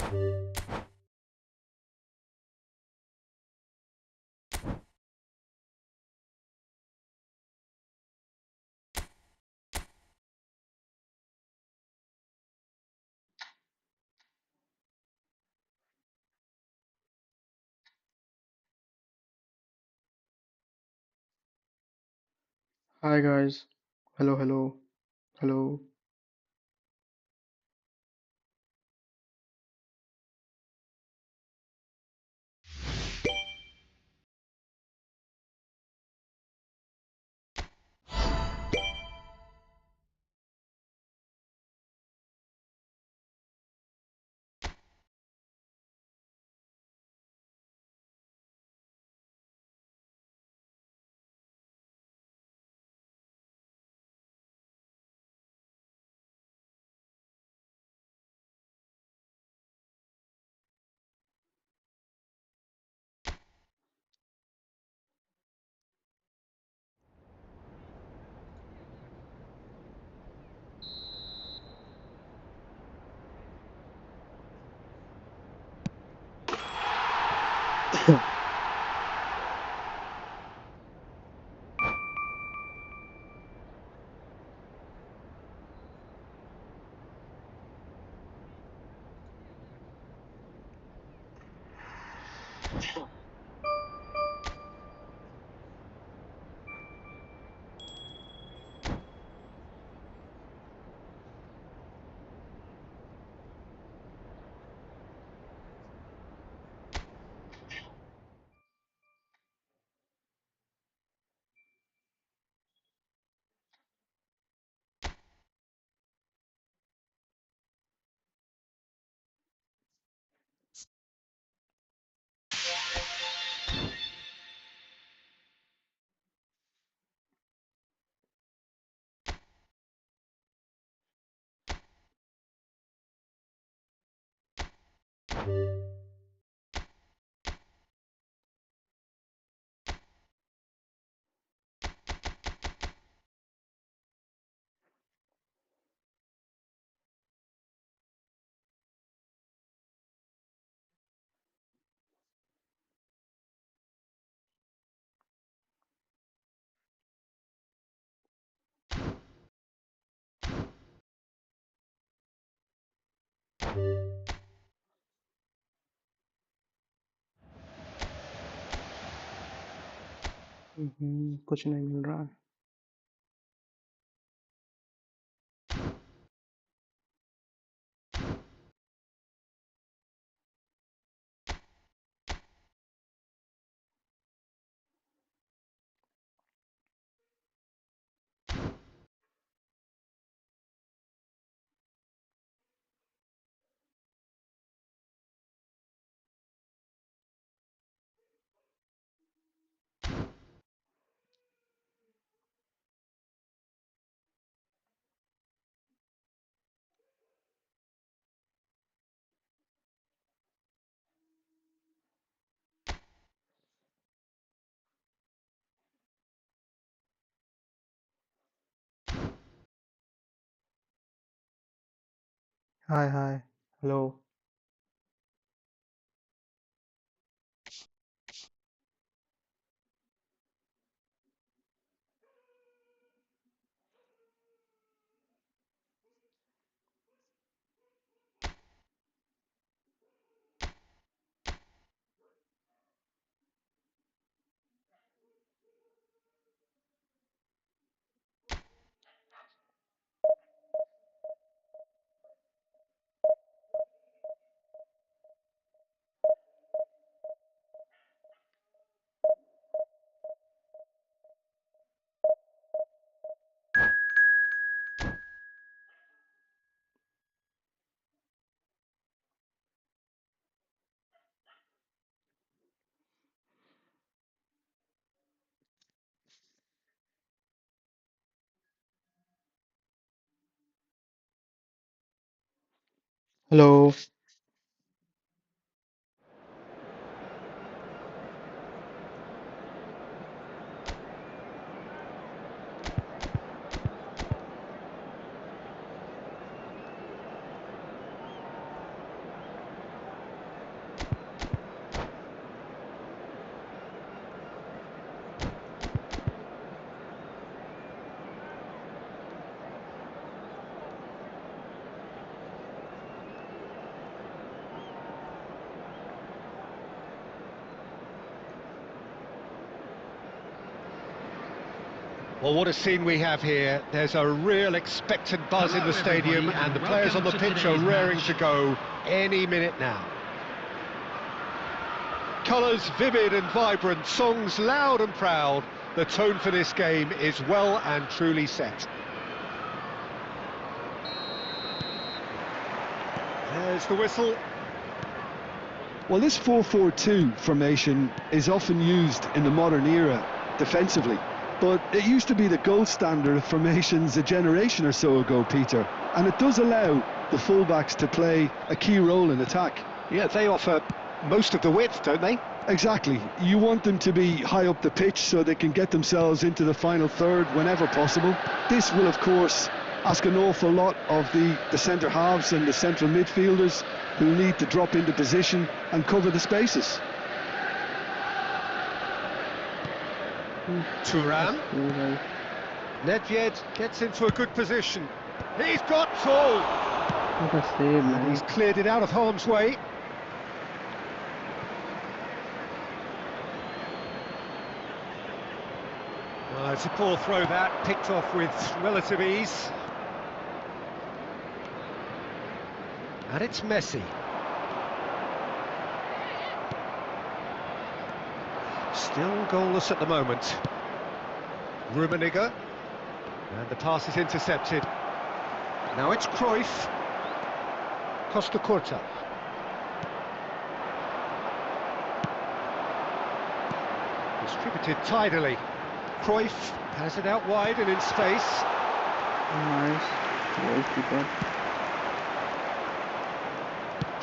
Hi guys. Hello, hello, hello. कुछ नहीं मिल रहा है। Hi hi. Hello. Hello. Well, what a scene we have here. There's a real expectant buzz in the stadium, and the players on the pitch are raring to go any minute now. Colours vivid and vibrant, songs loud and proud. The tone for this game is well and truly set. There's the whistle. Well, this 4-4-2 formation is often used in the modern era defensively, but it used to be the gold standard of formations a generation or so ago, Peter, and it does allow the fullbacks to play a key role in attack. Yeah, they offer most of the width, don't they? Exactly. You want them to be high up the pitch so they can get themselves into the final third whenever possible. This will, of course, ask an awful lot of the centre halves and the central midfielders, who need to drop into position and cover the spaces. Thuram. Nedved gets into a good position. He's got tall. What a save, And man. he's cleared it out of harm's way. It's a poor throw that, picked off with relative ease. And it's Messi. Still goalless at the moment. Rummenigge. And the pass is intercepted. Now it's Cruyff. Costa Curta. Distributed tidily. Cruyff has it out wide and in space. Nice. Goalkeeper.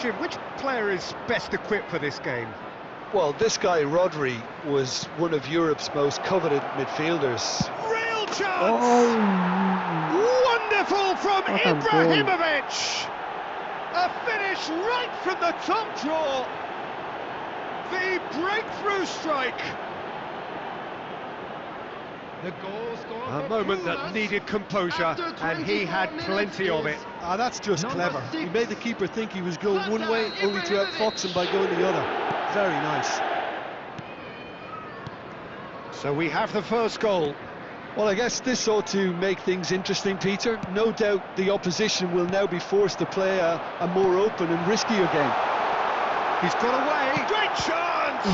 Jim, which player is best equipped for this game? Well, this guy, Rodri, was one of Europe's most coveted midfielders. Real chance! Oh, Wonderful from what a goal. Ibrahimovic! A finish right from the top draw. The breakthrough strike. A moment that needed composure, and he had plenty of it. That's just clever. He made the keeper think he was going one way, only to outfox him by going the other. Very nice. So we have the first goal. Well, I guess this ought to make things interesting, Peter. No doubt the opposition will now be forced to play a more open and riskier game. He's got away. Great chance!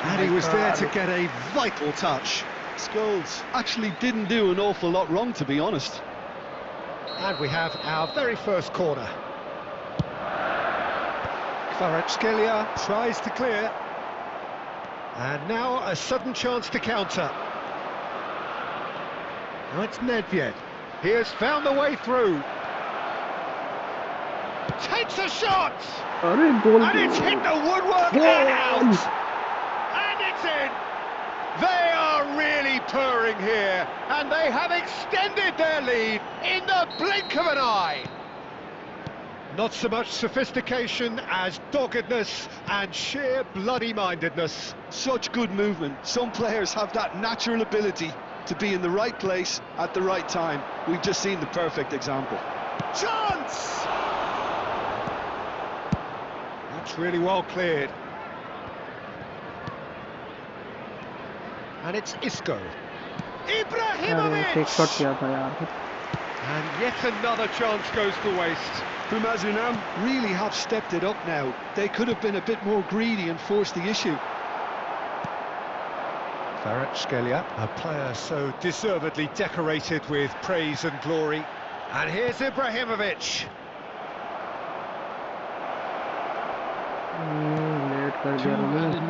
And he was there to get a vital touch. Scholes actually didn't do an awful lot wrong, to be honest. And we have our very first corner. Kvaratskhelia tries to clear. And now a sudden chance to counter. Now it's Nedved. He has found the way through. Takes a shot! And it's hit the woodwork and out! And it's in! They are really purring here, and they have extended their lead in the blink of an eye. Not so much sophistication as doggedness and sheer bloody-mindedness. Such good movement. Some players have that natural ability to be in the right place at the right time. We've just seen the perfect example. Chance! That's really well cleared. And it's Isco. Ibrahimovic! Shot किया था यार. And yet another chance goes to waste. Unam really have stepped it up now. They could have been a bit more greedy and forced the issue. Kvaratskhelia, a player so deservedly decorated with praise and glory. And here's Ibrahimovic.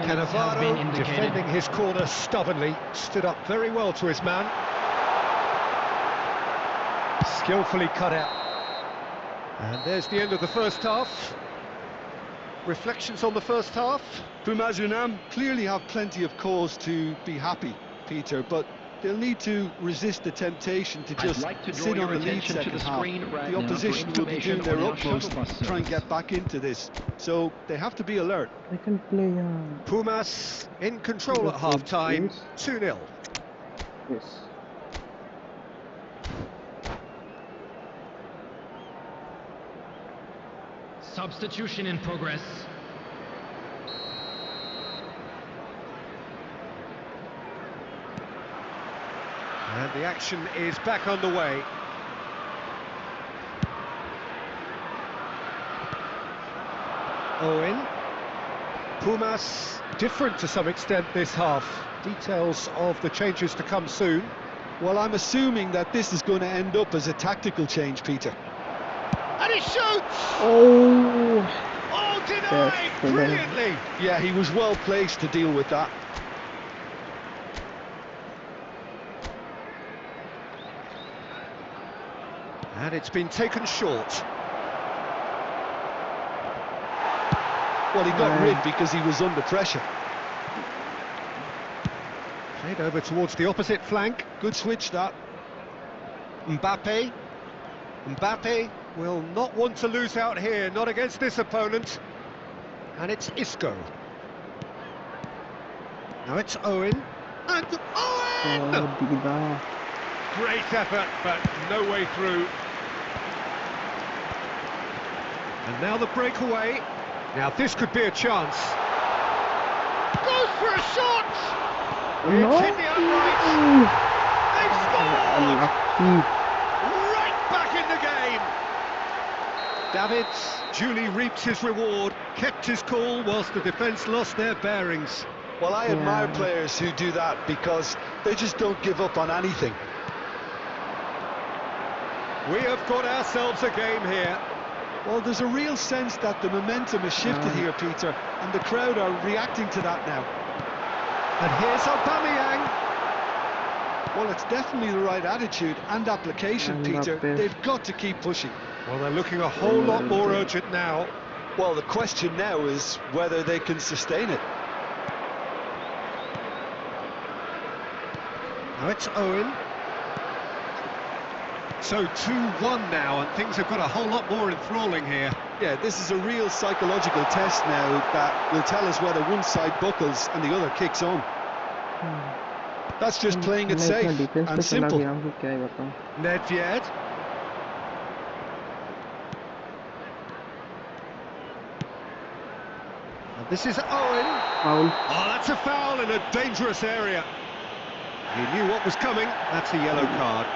Cannavaro, defending his corner stubbornly, stood up very well to his man. Skillfully cut out. And there's the end of the first half. Reflections on the first half? Unam clearly have plenty of cause to be happy, Peter, but they'll need to resist the temptation to just sit on the lead second half. The opposition will be doing their utmost to try and get back into this, so they have to be alert. I can play. Pumas in control at half-time, 2-0. Yes. Substitution in progress. And the action is back underway. Owen. Pumas different to some extent this half. Details of the changes to come soon. Well, I'm assuming that this is going to end up as a tactical change, Peter. And he shoots! Oh, Oh, denied brilliantly! Yeah, he was well placed to deal with that. And it's been taken short. Well, he got rid because he was under pressure. Played over towards the opposite flank. Good switch, that. Mbappe. Mbappe will not want to lose out here, not against this opponent. And it's Isco. Now it's Owen. And Owen! Great effort, but no way through. And now the breakaway. Now this could be a chance. Goes for a shot! It's hit the upright. They've scored! Right back in the game. Davids duly reaps his reward, kept his cool whilst the defence lost their bearings. Well, I admire players who do that because they just don't give up on anything. We have got ourselves a game here. Well, there's a real sense that the momentum has shifted here, Peter, and the crowd are reacting to that now. And here's Aubameyang. Well, it's definitely the right attitude and application, Peter. They've got to keep pushing. Well, they're looking a whole lot more urgent now. Well, the question now is whether they can sustain it. Now it's Owen. So 2-1 now, and things have got a whole lot more enthralling here. Yeah, this is a real psychological test now that will tell us whether one side buckles and the other kicks on. That's just playing it safe and simple. Nedved. And this is Owen. Foul. Oh, that's a foul in a dangerous area. He knew what was coming. That's a yellow card.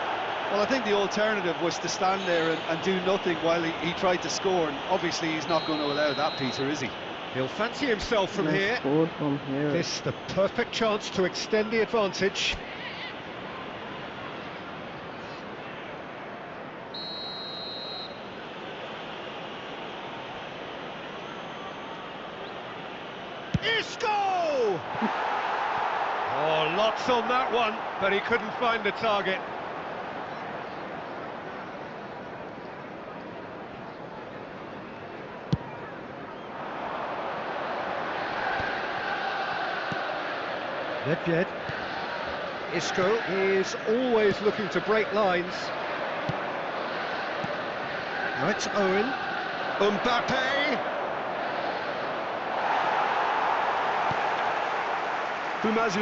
Well, I think the alternative was to stand there and do nothing while he tried to score, and obviously he's not going to allow that, Peter, is he? He'll fancy himself from here. This the perfect chance to extend the advantage. Isco! Oh, lots on that one, but he couldn't find the target. Nedved. Isco is always looking to break lines. Now it's Owen. Mbappe! Pumas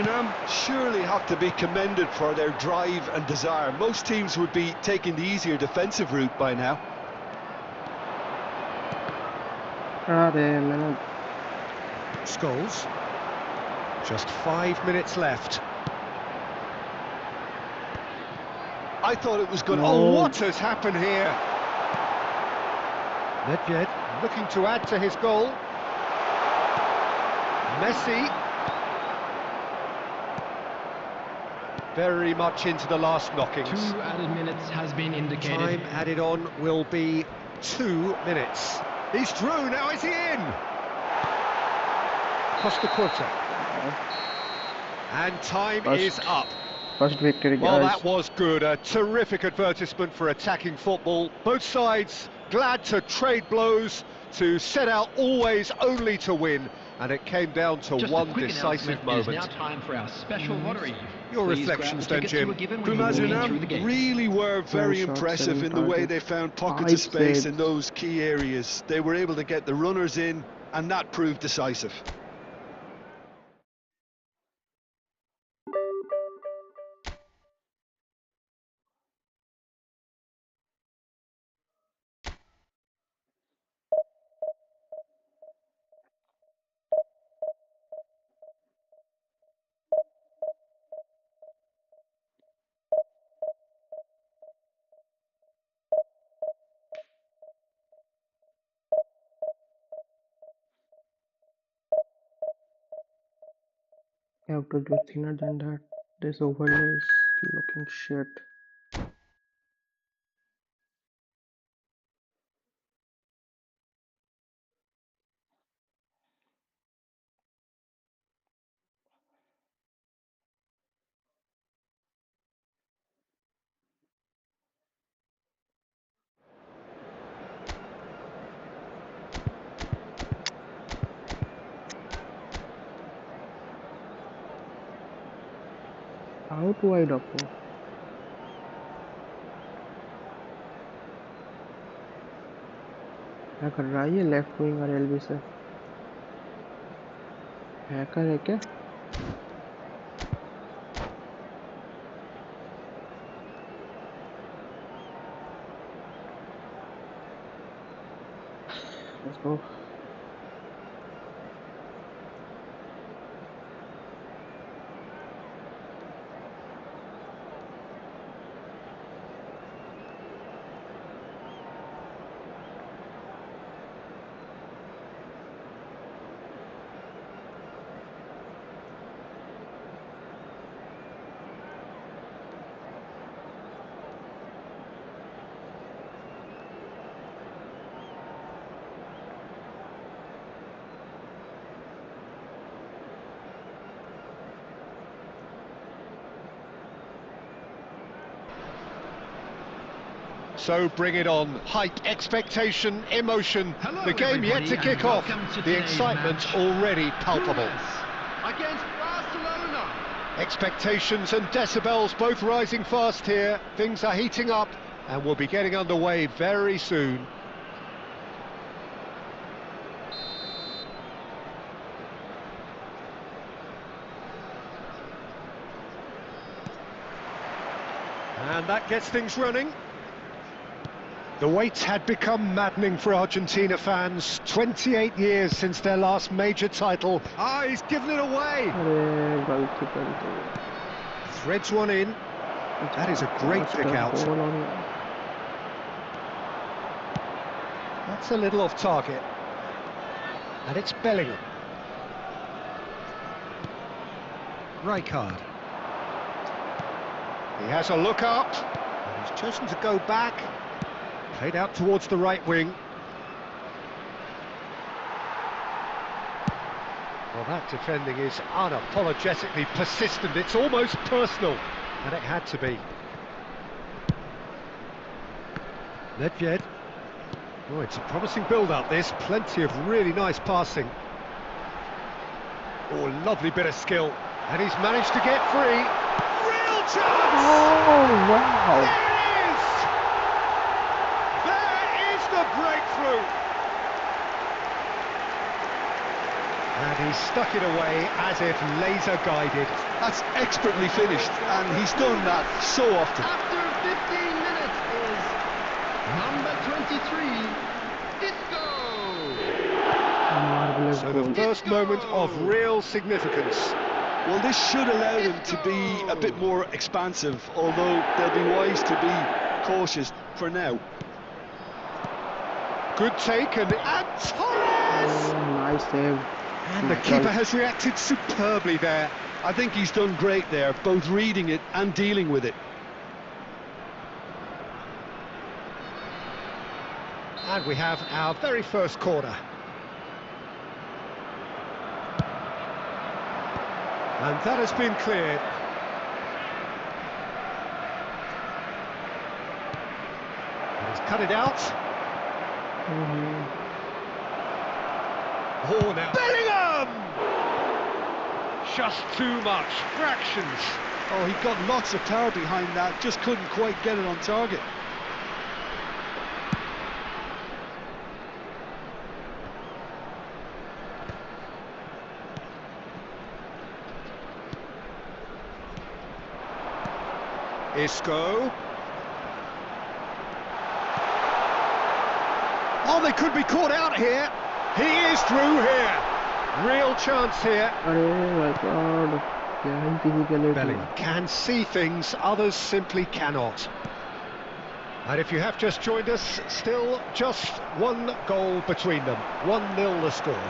surely have to be commended for their drive and desire. Most teams would be taking the easier defensive route by now. Scholes. Just 5 minutes left. I thought it was going to... Oh, what has happened here? Nedved looking to add to his goal. Messi. Very much into the last knockings. 2 added minutes has been indicated. Time added on will be 2 minutes. He's through, now is he in? Costa Curta. And time is up. First victory, Well, guys. that was good. A terrific advertisement for attacking football. Both sides glad to trade blows, to set out always only to win. And it came down to Just one a quick decisive announcement. moment. It is now time for our special lottery. Your Please reflections grab then, the tickets you Jim. were given when you walked through the Pumas gate. really were very Shot, impressive 7 in the way targets. they found pockets 5 of space saves. in those key areas. They were able to get the runners in, and that proved decisive. I have to do thinner than that. This overlay is looking shit. Out wide आपको क्या कर रहा है ये left wing और LB से hacker है क्या let's go So bring it on. Hype, expectation, emotion. Hello, The game yet everybody, to kick and off. welcome to The today's excitement match. already palpable. Against Barcelona. Expectations and decibels both rising fast here. Things are heating up and we'll be getting underway very soon. And that gets things running. The wait had become maddening for Argentina fans. 28 years since their last major title. Ah, he's given it away. अरे गलती कर दी Threads one in. That is a great pick out. goal on That's a little off target. And it's Bellingham. Rijkaard. He has a look up. And he's chosen to go back. Played out towards the right wing. Well, that defending is unapologetically persistent. It's almost personal. And it had to be. Nedved. Oh, it's a promising build-up, this. Plenty of really nice passing. Oh, lovely bit of skill. And he's managed to get free. Real chance! oh wow There it is! There is the breakthrough! And he stuck it away as if laser-guided. That's expertly finished, and he's done that so often. After 15 minutes is number 23, Disco. marvelous So goal the first moment of real significance. Well, this should allow them to be a bit more expansive, although they'll be wise to be cautious for now. Good take and Torres! nice save And the keeper has reacted superbly there. I think he's done great there, both reading it and dealing with it. And we have our very first corner. And that has been cleared. And he's cut it out. Oh, now Bellingham! Just too much. Fractions. Oh, he got lots of power behind that, just couldn't quite get it on target. Isco. Oh, they could be caught out here. He is through here. Real chance here. अरे my god क्या ही किसी के लिए Bellingham can see things others simply cannot. And if you have just joined us, still just one goal between them. 1-0 the score.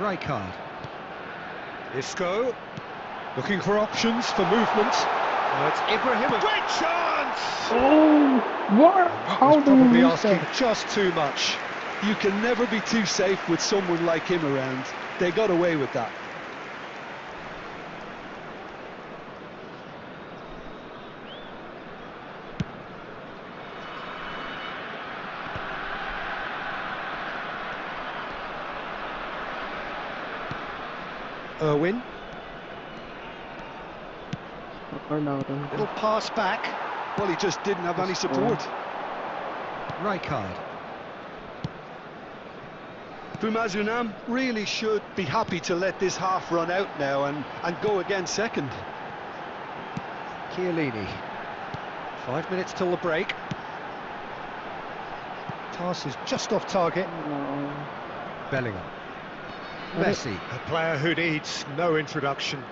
Rijkaard. Isco, looking for options for movement. It's Ibrahim. Great chance! Oh, what? How do you Probably miss asking that? just too much. You can never be too safe with someone like him around. They got away with that. Irwin, Down. little pass back. Well, he just didn't have any support. Rijkaard. Bumazunam really should be happy to let this half run out now and go again second. Chiellini. 5 minutes till the break. Pass is just off target. No. Bellingham. Messi, a player who needs no introduction.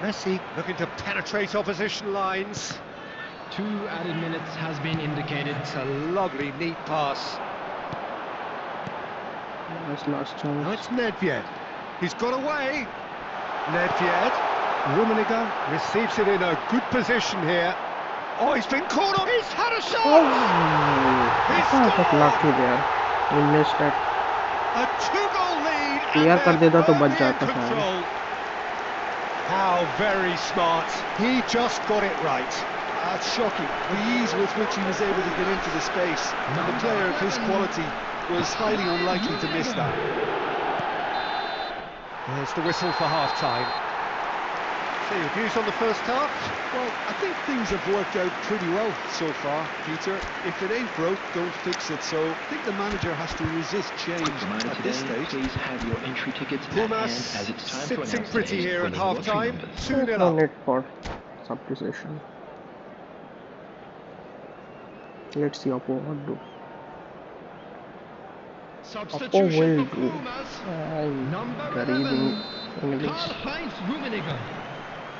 Messi looking to penetrate opposition lines. 2 added minutes has been indicated. It's a lovely, neat pass. That's last Now chance. it's Nedved. He's got away. Nedved. Rummenigge receives it in a good position here. Oh, he's been caught on. He's had a shot. Oh, I got lucky there. He missed it. A 2-goal lead. Clear कर देता तो बच firmly in जाता शायद. control. How very smart. He just got it right. That's shocking. The ease with which he was able to get into the space. And a player of his quality was highly unlikely to miss that. There's the whistle for half-time. So your views on the first half? Well, I think things have worked out pretty well so far, Peter. If it ain't broke, don't fix it. So I think the manager has to resist change Reminder at this today, stage. please have your entry tickets at Pumas hand as it's time to sits in announce pretty today's here at winning lottery half-time. numbers. 2-0 No up. need for substitution. Let's see Oppo what do. Substitution for will do. Pumas. Number Very 11, English. Karl-Heinz Rummenigge.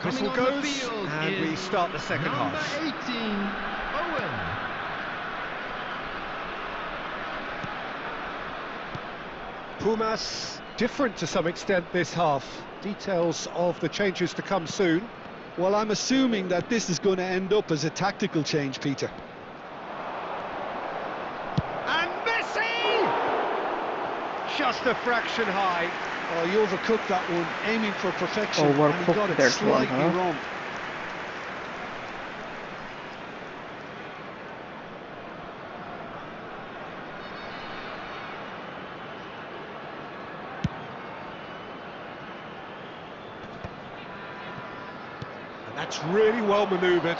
Whistle Coming on the goes, field and we is start the second number half. 18, Owen. Pumas different to some extent this half. Details of the changes to come soon. Well, I'm assuming that this is going to end up as a tactical change, Peter. And Messi! Just a fraction high. Oh, he overcooked that one, aiming for perfection, and he Overcooked got it that one, slightly huh? wrong. And that's really well manoeuvred.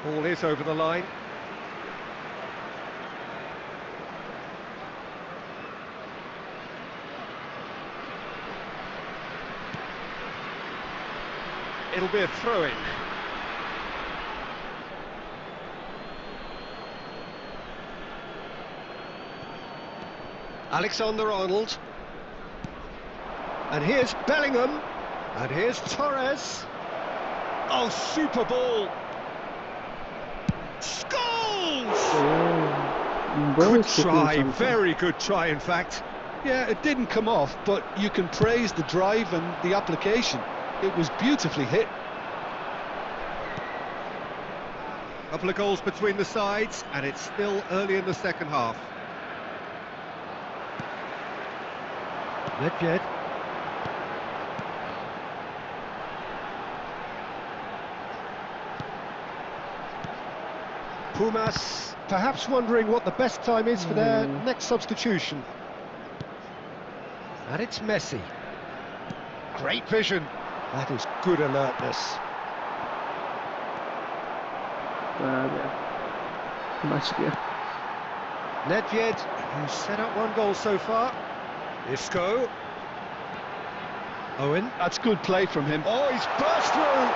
Ball is over the line. It'll be a throw-in. Alexander-Arnold. And here's Bellingham. And here's Torres. Oh, super ball. Scores! Good try, very good try in fact. Yeah, it didn't come off, but you can praise the drive and the application. It was beautifully hit. Couple of goals between the sides, and it's still early in the second half. Nedved. Pumas perhaps wondering what the best time is for their next substitution. And it's Messi. Great vision. That is good alertness. Nedved, who's set up 1 goal so far. Isco. Owen. That's good play from him. Oh, he's burst through!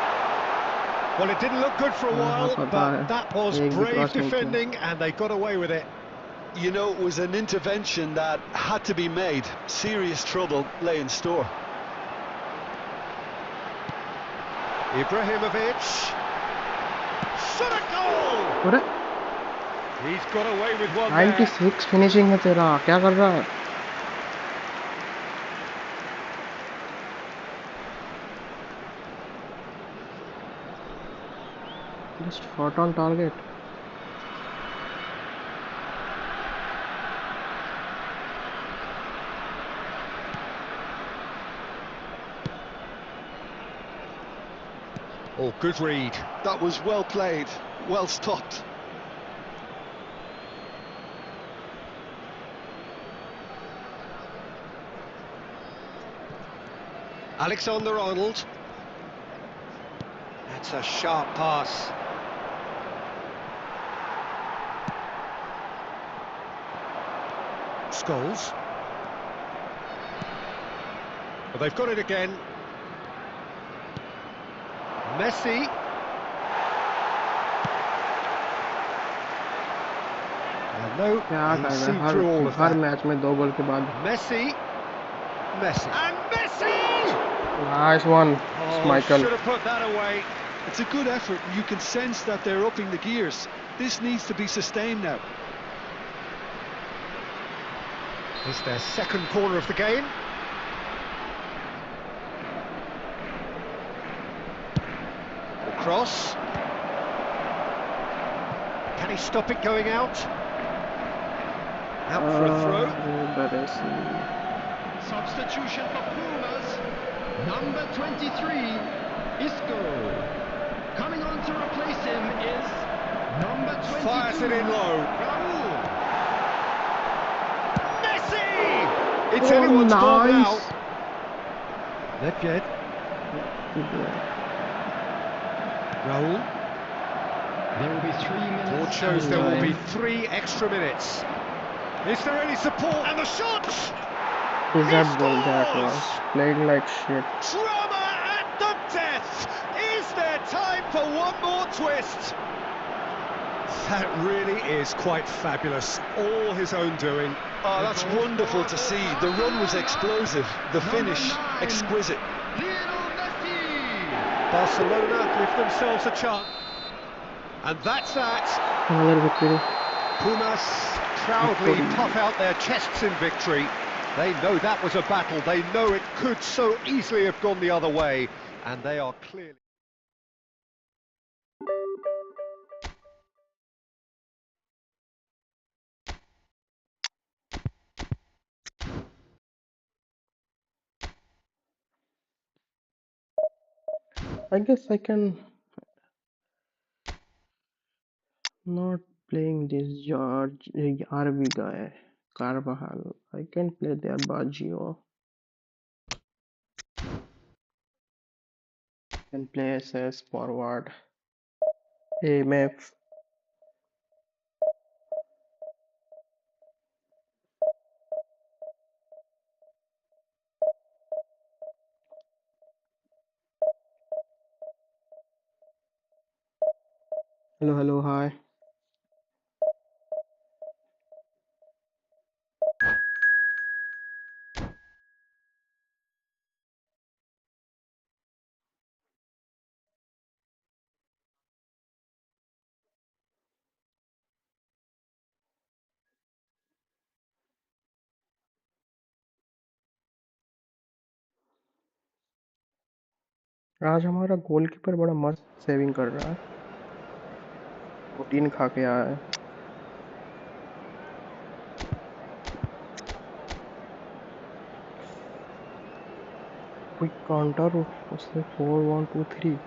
Well, it didn't look good for a while, but that was brave defending, and they got away with it. You know, it was an intervention that had to be made. Serious trouble lay in store. Ibrahimovic. Shot a goal! What? He's got away with one there. 96 finishing है तेरा, क्या कर रहा है? Just shot on target. Oh, good read. That was well played, well stopped. Alexander-Arnold. That's a sharp pass. Scholes. But they've got it again. Messi. And no, क्या he's कर रहा seen है? through all of her that. Match में 2 गोल के बाद. Messi. And Messi! Nice one, Oh, Michael. should have put that away. It's a good effort, and you can sense that they're upping the gears. This needs to be sustained now. It's their second corner of the game. Cross. Can he stop it going out? Out for a throw. Substitution for Pumas. Number 23, Isco. Coming on to replace him is number 22. Fires it in low. Raul. Messi! It's Oh, anyone's ball now. nice. Ledfjed. Raul. There will be 3 minutes. Board shows there will be 3 extra minutes. Is there any support? And the shot! Is that goal that was played like shit? Drama at the death! Is there time for one more twist? That really is quite fabulous. All his own doing. Oh, that's wonderful to see. The run was explosive, the finish exquisite. Lionel Messi. Barcelona give themselves a chance. And that's that. Another victory. Pumas proudly puff out their chests in victory. They know that was a battle. They know it could so easily have gone the other way. And they are clearly... I guess I can not playing this George RB guy, Carvajal. I can play their Baggio. Can play SS forward. AMF. Hello, hello, hi. आज हमारा goalkeeper बड़ा मस्त saving कर रहा है. Protein खा के आया है. क्विक काउंटर उसने 4-1-2-3.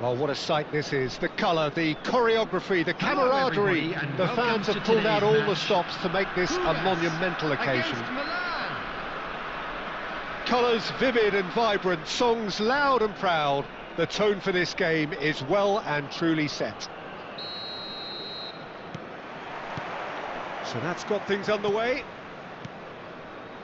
Oh, what a sight this is. The colour, the choreography, the camaraderie. The fans have pulled out all the stops to make this a monumental occasion. Colours vivid and vibrant, songs loud and proud. The tone for this game is well and truly set. So that's got things underway.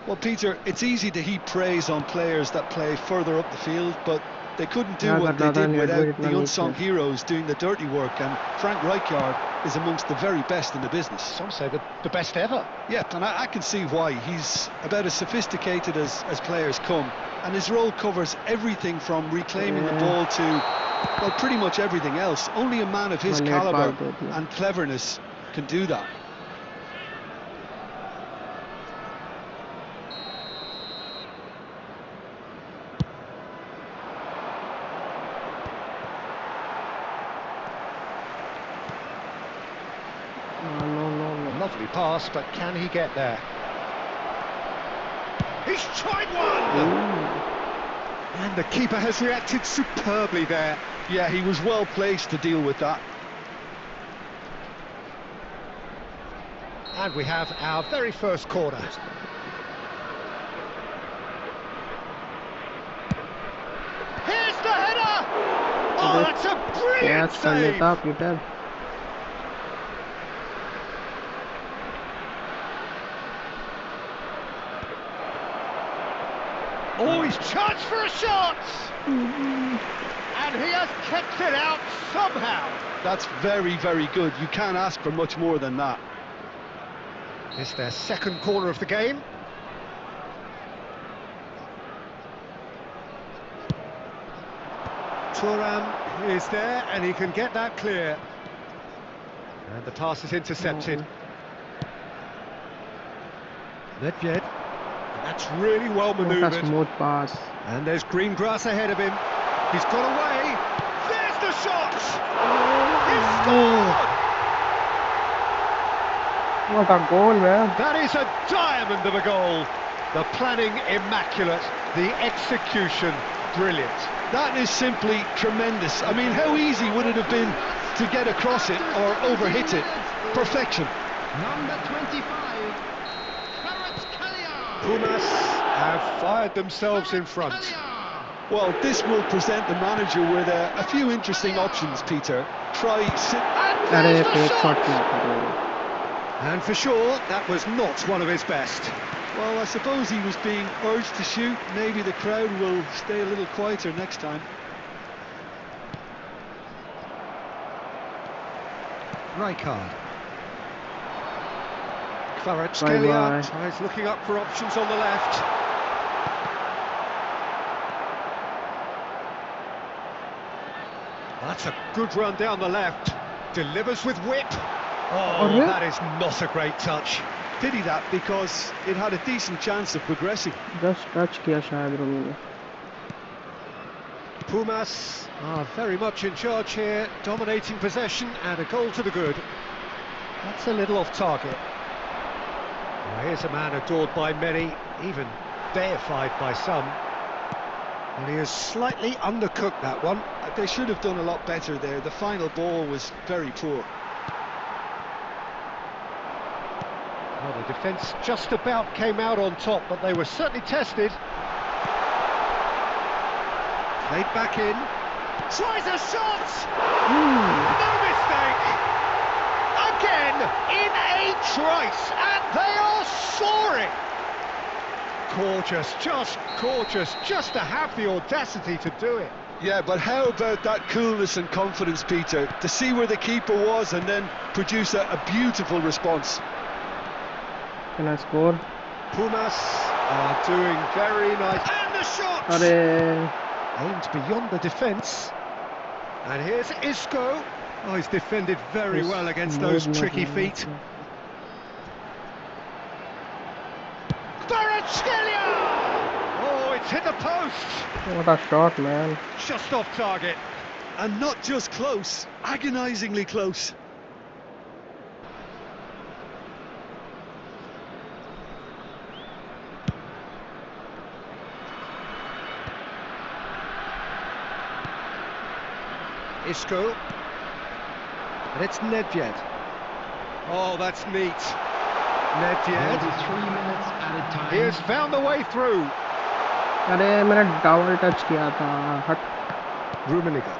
Well, Peter, it's easy to heap praise on players that play further up the field, but they couldn't do यहाँ what they गर्दा था did नि without admit इतना the नीचे unsung heroes doing the dirty work, and Frank Rijkaard is amongst the very best in the business. Some say the best ever. Yeah, and I can see why. He's about as sophisticated as players come, and his role covers everything from reclaiming the ball to, well, pretty much everything else. Only a man of his मैंने caliber पार दे दिया and cleverness can do that. no Lovely pass, but can he get there? He's tried one! And the keeper has reacted superbly there. Yeah, he was well placed to deal with that. And we have our very first corner. Here's the header! Oh, that's a brilliant catch कर save! लेता Peter Oh, he's charged for a shot! And he has kept it out somehow. That's very, very good. You can't ask for much more than that. It's their second corner of the game. Thuram is there and he can get that clear. And the pass is intercepted. Nedved. That's really well what a manoeuvred. smooth pass And there's green grass ahead of him. He's got away. There's the shot! He's scored! what a goal man That is a diamond of a goal. The planning immaculate, the execution brilliant. That is simply tremendous. I mean, how easy would it have been to get across it or overhit it? Perfection. Number 25, Pumas have fired themselves in front. Well, this will present the manager with a few interesting options, Peter. Try sit. अरे fake shot किया था And for sure, that was not one of his best. Well, I suppose he was being urged to shoot. Maybe the crowd will stay a little quieter next time. Rijkaard. Bye-bye. Kvaratskhelia tries looking up for options on the left. That's a good run down the left. Delivers with whip. Oh, really? that is not a great touch. Pity that, because it had a decent chance of progressing. just touch किया शायद रूमी ने Pumas are very much in charge here, dominating possession and a goal to the good. That's a little off target. Well, here's a man adored by many, even deified by some. And he has slightly undercooked that one. They should have done a lot better there. The final ball was very poor. Well, the defence just about came out on top, but they were certainly tested. Played back in. Tries a shot! No mistake! Again, in a trice, and they are soaring! Gorgeous, just to have the audacity to do it. Yeah, but how about that coolness and confidence, Peter? To see where the keeper was and then produce a beautiful response. can I score Pumas are doing very nice. And the shot! अरे Aimed beyond the defence. And here's Isco. Oh, he's defended very well against those tricky feet. Kvaratskhelia! Oh, it's hit the post. what a shot man Just off target. And not just close, agonisingly close. Isco. And it's Nedved. Oh, that's neat. Nedved. 3 minutes added time. He has found the way through. अरे मैंने double touch किया था हट Rummenigge.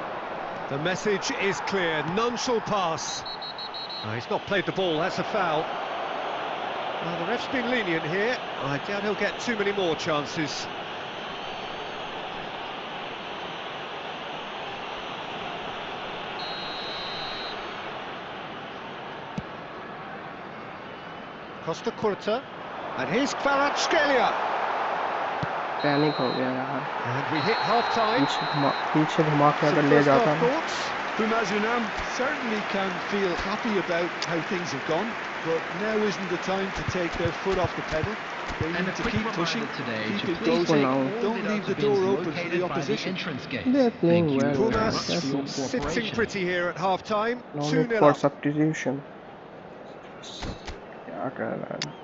The message is clear. None shall pass. No, he's not played the ball. That's a foul. Well, the ref's been lenient here. I doubt he'll get too many more chances. Costa Curta. And here's Kvaratskhelia. Panic हो गया यार. And we hit half-time. पीछे घुमा के Some अगर ले first जाता half ना. thoughts. Bumazunam certainly can feel happy about how things have gone, but now isn't the time to take their foot off the pedal. They And need a to quick keep reminder pushing, today keep to it please going, take now. all don't the leave the bins door open for located the by the opposition. entrance gates. They're playing Thank you well. very Pumas much for your sitting cooperation. pretty here at half-time. No 2-0 need for up. substitution. क्या कर रहा है?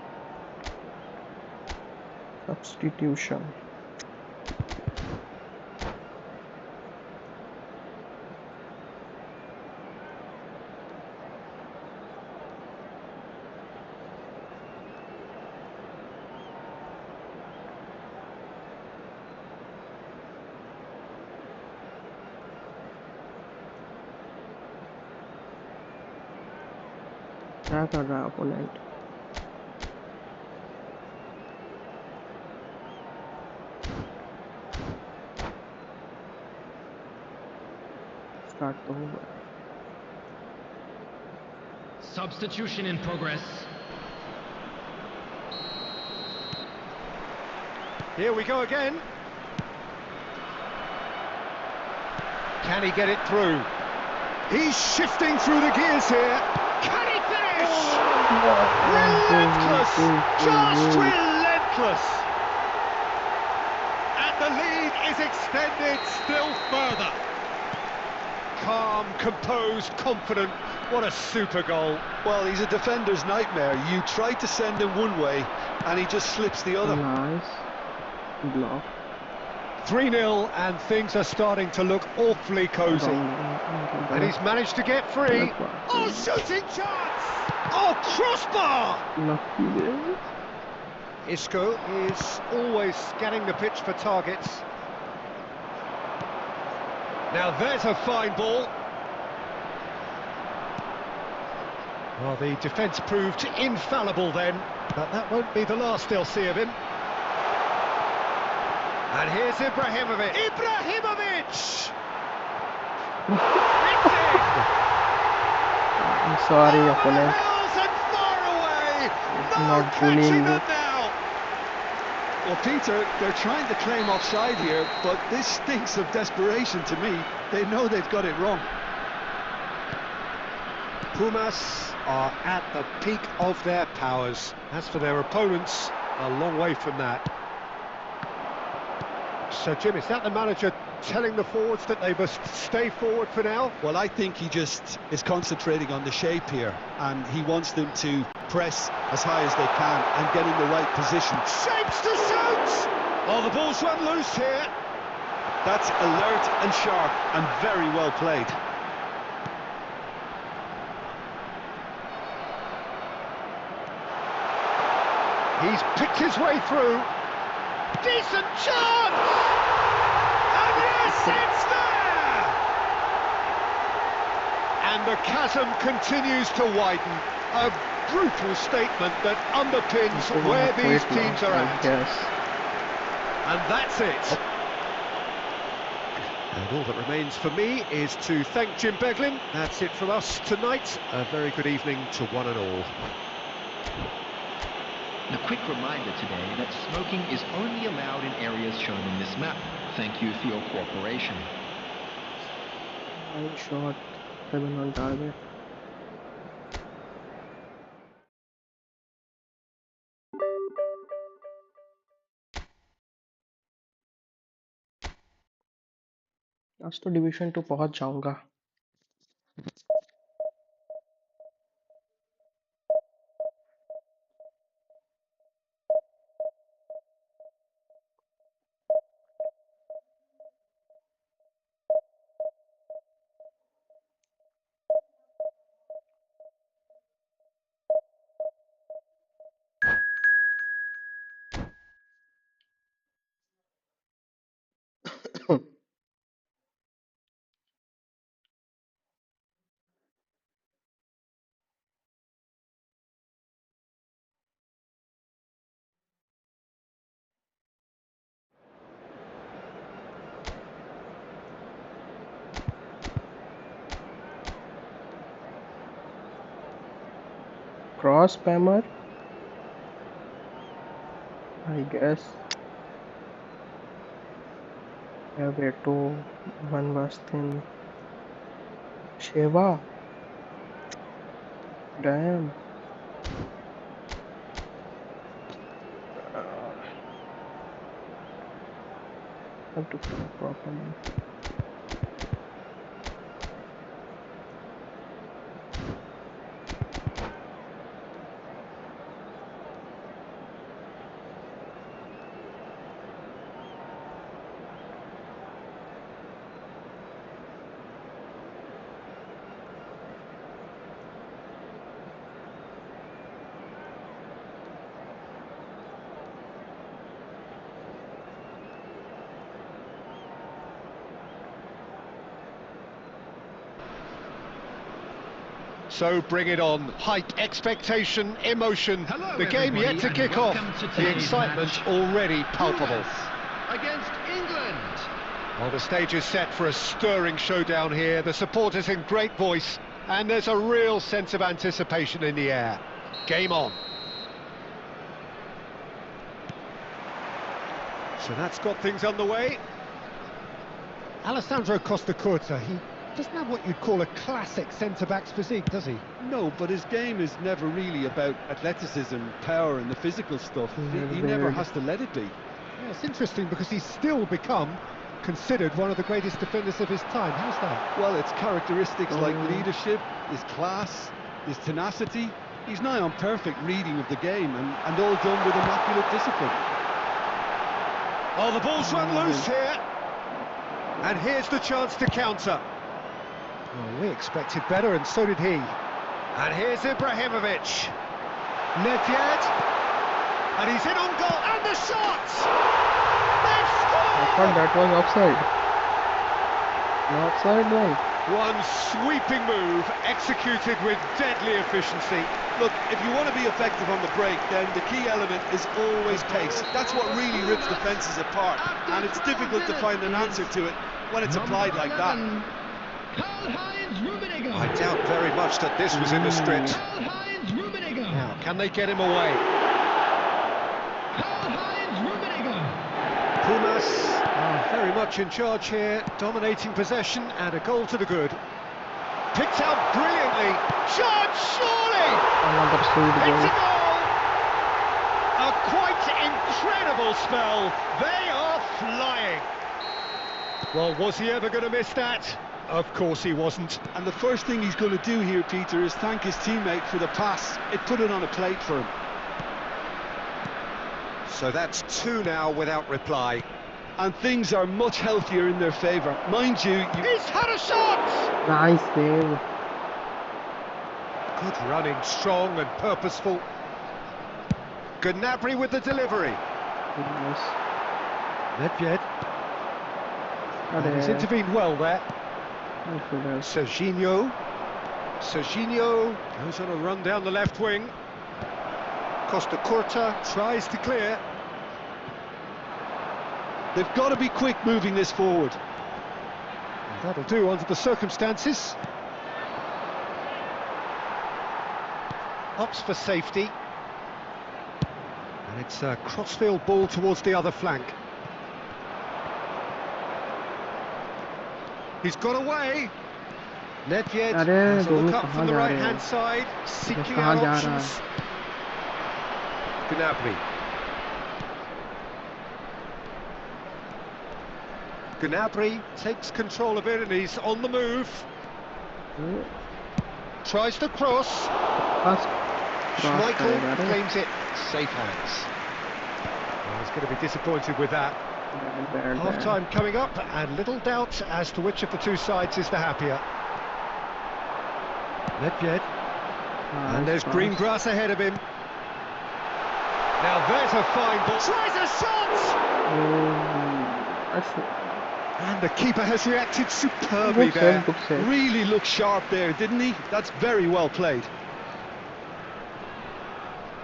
Substitution. क्या कर रहा है opponent? Start तो हो गया. Substitution in progress. Here we go again. Can he get it through? He's shifting through the gears here. Can he finish? Relentless! Just relentless! And the lead is extended still further. Calm, composed, confident. What a super goal. Well, he's a defender's nightmare. You try to send him one way, and he just slips the other. Nice. Block. 3-0 and things are starting to look awfully cosy. And he's managed to get free. Oh, shooting chance! Oh, crossbar! Lucky there. Isco is always scanning the pitch for targets. Now there's a fine ball. Well, the defence proved infallible then, but that won't be the last they'll see of him. And here's Ibrahimovic. Ibrahimovic! It's in! I'm sorry, Over the opponent. hills and far away! No Not catching bullying them you. now! Well, Peter, they're trying to claim offside here, but this stinks of desperation to me. They know they've got it wrong. Pumas are at the peak of their powers. As for their opponents, a long way from that. So, Jim, is that the manager telling the forwards that they must stay forward for now? Well, I think he just is concentrating on the shape here, and he wants them to press as high as they can and get in the right position. Shapes to shoot! Oh, the ball's run loose here. That's alert and sharp and very well played. He's picked his way through. Decent chance! And yes, it's there! And the chasm continues to widen. A brutal statement that underpins where these teams are at. Yes. And that's it. And all that remains for me is to thank Jim Beglin. That's it from us tonight. A very good evening to one and all. A quick reminder today that smoking is only allowed in areas shown on this map. Thank you for your cooperation. One shot, 7 on target. आज तो division 2 पहुंच जाऊंगा. Cross spammer, I guess. Beto, Van Basten, Sheva, damn. Uh, have to play properly. So bring it on. Hype, expectation, emotion. Hello, The game yet to everybody, kick and off. welcome to The today's excitement match. already palpable. US against England. Well, the stage is set for a stirring showdown here. The supporters in great voice, and there's a real sense of anticipation in the air. Game on. So that's got things underway. Alessandro Costa Curta, he doesn't have what you'd call a classic centre-back's physique, does he? No, but his game is never really about athleticism, power and the physical stuff. He never Weird. has to let it be. Yeah, it's interesting because he's still become considered one of the greatest defenders of his time. How's that? Well, it's characteristics like Oh. leadership, his class, his tenacity. He's nigh on perfect reading of the game and all done with immaculate discipline. Oh, the ball's run loose here. And here's the chance to counter. Well, we expected better, and so did he. And here's Ibrahimovic. Nedved. And he's in on goal. And the shot! They've I scored! thought that was offside. No offside then. One sweeping move, executed with deadly efficiency. Look, if you want to be effective on the break, then the key element is always pace. That's what really rips defences apart, and it's difficult to find an answer to it when it's applied like that. Karl-Heinz Rummenigge. I doubt very much that this was in the script. Karl-Heinz Rummenigge. Now, can they get him away? Karl-Heinz Rummenigge. Pumas are very much in charge here, dominating possession and a goal to the good. Picked out brilliantly. Shot, surely! Another sweet It's a goal. goal! A quite incredible spell. They are flying. Well, was he ever going to miss that? Of course he wasn't. And the first thing he's going to do here, Peter, is thank his teammate for the pass. It put it on a plate for him. So that's two now without reply. And things are much healthier in their favour. Mind you, He's had a shot! Nice save. Good running, strong and purposeful. Gnabry with the delivery. Goodness. Nedved. And he's Arey, intervened well there. I should have. Serginho. Serginho goes on a run down the left wing. Costa Curta tries to clear. they've got to be quick moving this forward. And that'll do under the circumstances. Ups for safety. And it's a crossfield ball towards the other flank. He's got away. Nedved Arey, has a look Dhoni up kahan from the ja rahe right-hand hain? side, seeking kahan out ja raha options. Gnabry. Gnabry takes control of it and he's on the move. hai? Tries to cross. First cross Schmeichel करेगा रे. claims it. Safe hands. Well, he's going to be disappointed with that. Bad. Half-time coming up, and little doubt as to which of the two sides is the happier. Nedved, and there's green grass ahead of him. Now there's a fine ball. Tries a shot! And the keeper has reacted superbly Good there. save, good save. Really looked sharp there, didn't he? That's very well played.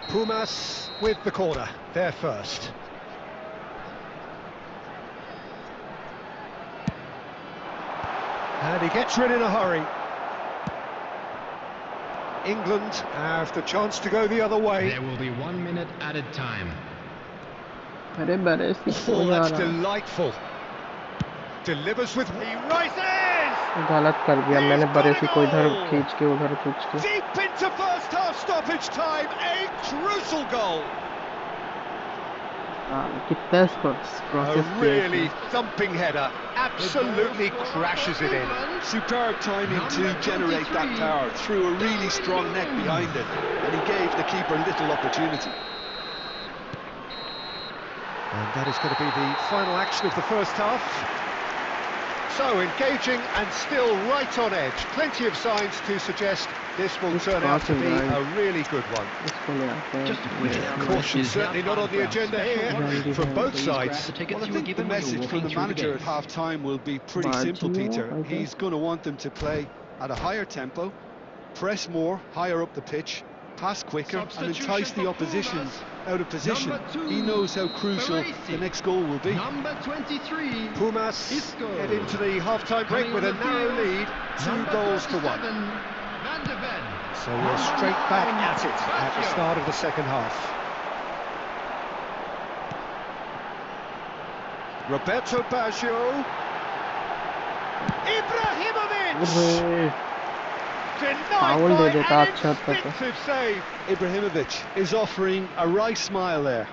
Pumas with the corner, there first. And he gets rid in a hurry. England have the chance to go the other way. There will be 1 minute added time. अरे बरेसी Oh, क्यों जा that's रहा है? delightful. Delivers with... He rises! गलत कर दिया मैंने He's got बरेसी a को इधर goal! खींच के उधर खींच के. Deep into first half stoppage time, a crucial goal. कितना process A really thumping header, absolutely crashes it in. Superb timing to generate that power, threw a really strong neck behind it, and he gave the keeper little opportunity. And that is going to be the final action of the first half. So engaging and still right on edge. Plenty of signs to suggest this will turn out to be a really good one. Just a quick Caution certainly not on the agenda here from both sides. Well, I think the message from the manager at half-time will be pretty simple, Peter. He's going to want them to play at a higher tempo, press more, higher up the pitch, pass quicker and entice the opposition out of position. He knows how crucial the next goal will be. Number 23. Pumas head into the half-time break with a narrow lead, 2-1. So we're straight back at it at the start of the second half. Roberto Baggio. Ibrahimovic! Foul Denied they by देता an अच्छा था. instinctive save. Ibrahimovic is offering a wry smile there.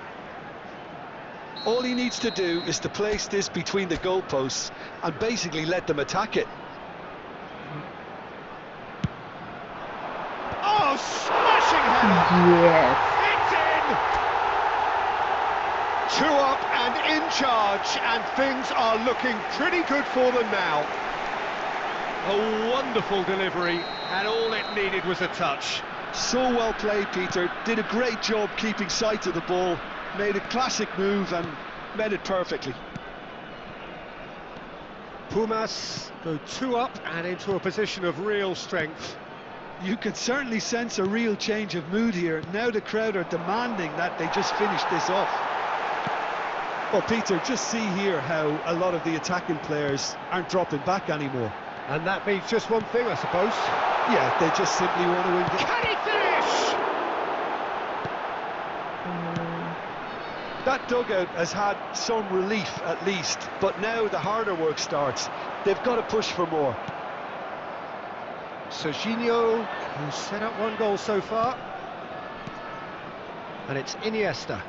All he needs to do is to place this between the goalposts and basically let them attack it. Oh, smashing header! Yes. It's in! 2 up and in charge, and things are looking pretty good for them now. A wonderful delivery, and all it needed was a touch. So well played, Peter. Did a great job keeping sight of the ball, made a classic move and met it perfectly. Pumas go 2 up and into a position of real strength. You can certainly sense a real change of mood here. Now the crowd are demanding that they just finish this off. Well, Peter, just see here how a lot of the attacking players aren't dropping back anymore. And that means just one thing, I suppose. Yeah, they just simply want to win. Can he finish? That dugout has had some relief at least, but now the harder work starts. They've got to push for more. Serginho, who's set up 1 goal so far. And it's Iniesta.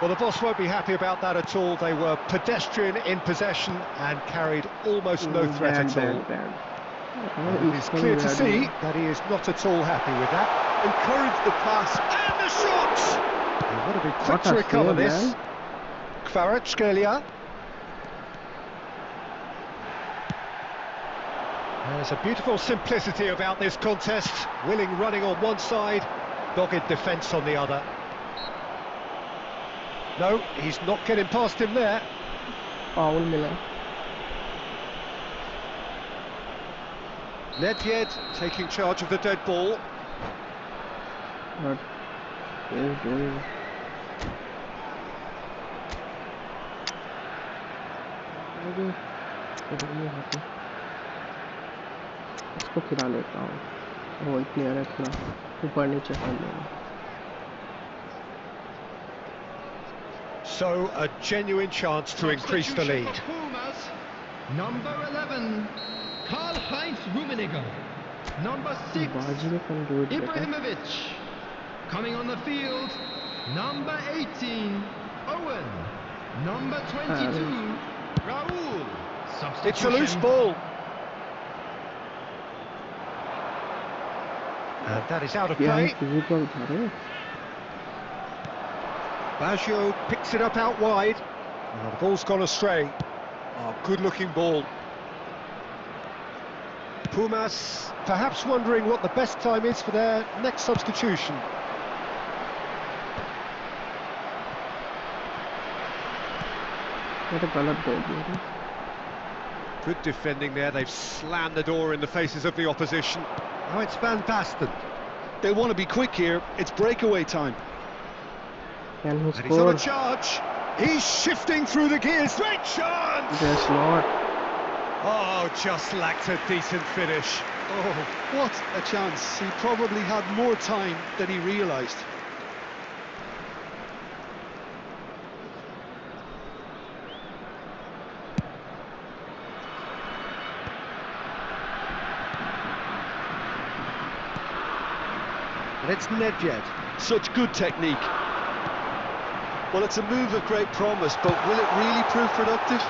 Well, the boss won't be happy about that at all. They were pedestrian in possession and carried almost no threat at all. And it's clear to see that he is not at all happy with that. Encourage the pass. And the shot! They've got to be quick to recover this. Kvaratskhelia. There's a beautiful simplicity about this contest. Willing running on one side, dogged defence on the other. No, he's not getting past him there. Foul मिला. Nedved taking charge of the dead ball. But is doing. इसको खिला लेता हूँ. वो player है इतना ऊपर नीचे कर लेगा. So a genuine chance to increase the lead. Number 11, Karl-Heinz Rummenigge. Number 6, Ibrahimovic. Coming on the field, number 18, Owen. Number 22, Raul. It's a loose ball. And that is out of play. Baggio picks it up out wide. Oh, the ball's gone astray. Oh, good-looking ball. Pumas perhaps wondering what the best time is for their next substitution. Good defending there. They've slammed the door in the faces of the opposition. Now it's Van Basten. They want to be quick here. It's breakaway time. Can he And score? he's on a charge. He's shifting through the gears. Great chance! There's not. Oh, just lacked a decent finish. Oh, what a chance. He probably had more time than he realised. And it's Nedved. Such good technique. Well, it's a move of great promise, but will it really prove productive?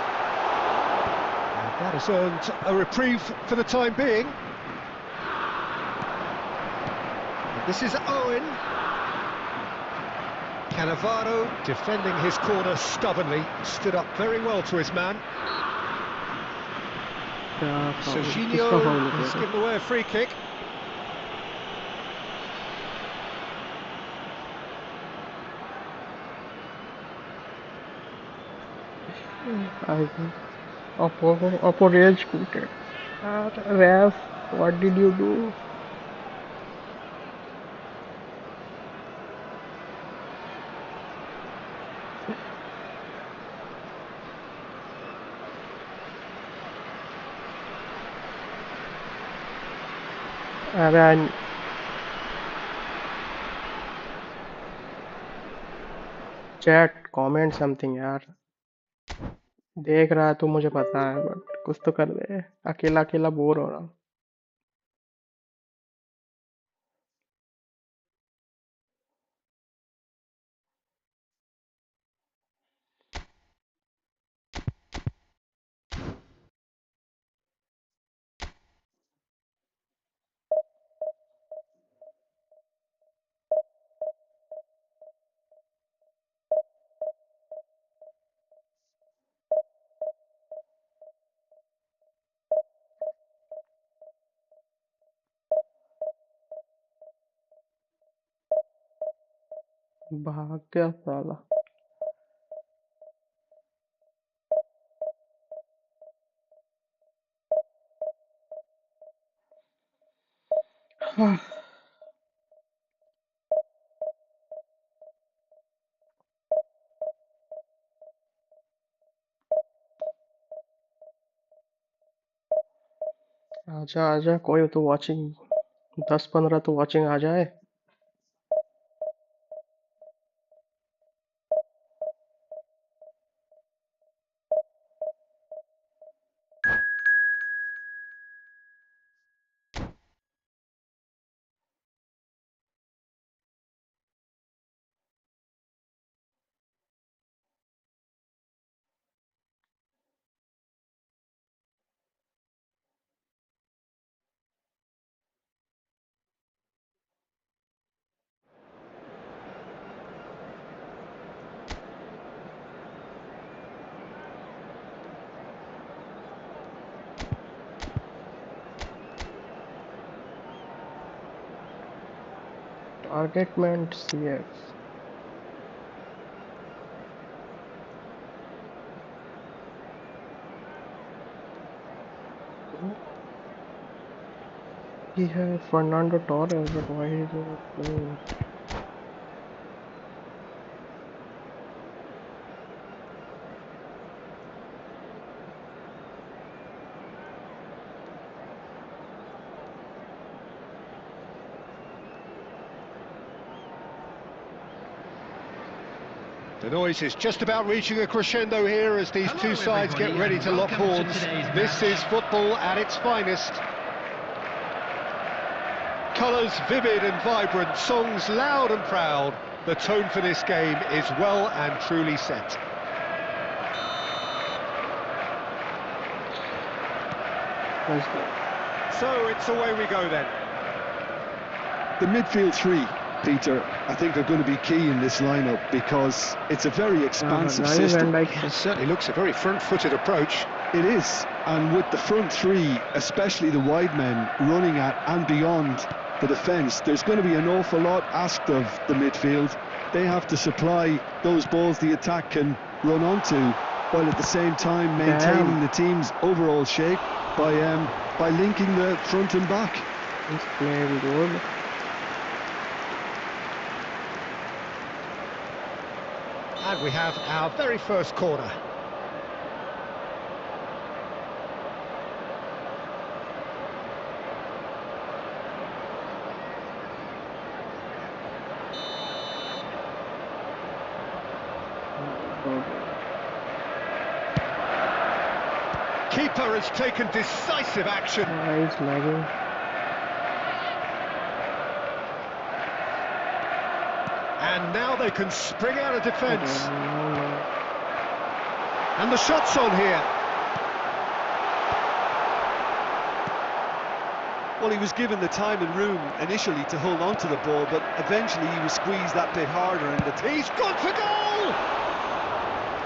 And that has earned a reprieve for the time being. And this is Owen. Cannavaro defending his corner stubbornly, stood up very well to his man. Serginho has given away a free kick. Oppo rage quitted. Ref, what did you do? अरे chat comment something यार देख रहा है तो मुझे पता है but कुछ तो कर दे अकेला अकेला बोर हो रहा हूँ भाग गया साला आजा आजा कोई तो वॉचिंग 10-15 तो वॉचिंग आ जाए टारगेटमेंट CX he has Fernando Torres but why is he not playing The noise is just about reaching a crescendo here as these two sides get ready to lock horns. This is football at its finest. Colours vivid and vibrant, songs loud and proud. The tone for this game is well and truly set. So it's away we go then. The midfield three, Peter, I think are going to be key in this lineup because it's a very expansive system. It certainly looks a very front-footed approach. It is, and with the front three, especially the wide men, running at and beyond the defence, there's going to be an awful lot asked of the midfield. They have to supply those balls the attack can run onto, while at the same time maintaining the team's overall shape by linking the front and back. He's playing good. And we have our very first corner. keeper has taken decisive action. He's lagging. And now they can spring out of defence. No. And the shot's on here. Well, he was given the time and room initially to hold on to the ball, but eventually he was squeezed that bit harder and He's gone for goal!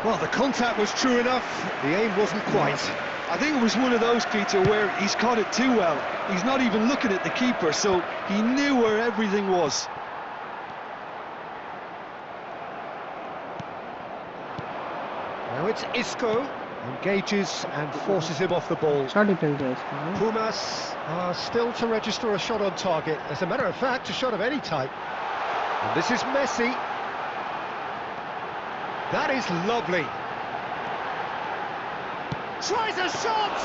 Well, the contact was true enough, the aim wasn't quite. I think it was one of those, Peter, where he's caught it too well. He's not even looking at the keeper, so he knew where everything was. Now it's Isco, engages and forces him off the ball. अच्छा defense है इसका. Pumas are still to register a shot on target. As a matter of fact, a shot of any type. And this is Messi. That is lovely. Tries a shot!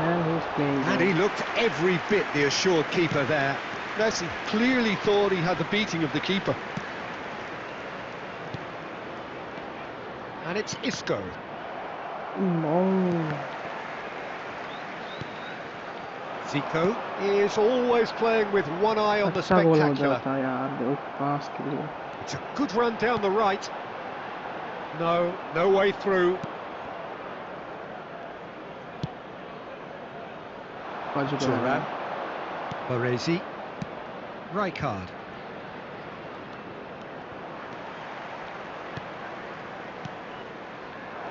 And he's playing. And he looked every bit the assured keeper there. Messi clearly thought he had the beating of the keeper. And it's Isco. No. Zico is always playing with one eye on the अच्छा गोल हो spectacular. जाता यार वो पास के लिए. It's a good run down the right. No way through. Turan. Baresi. Rijkaard.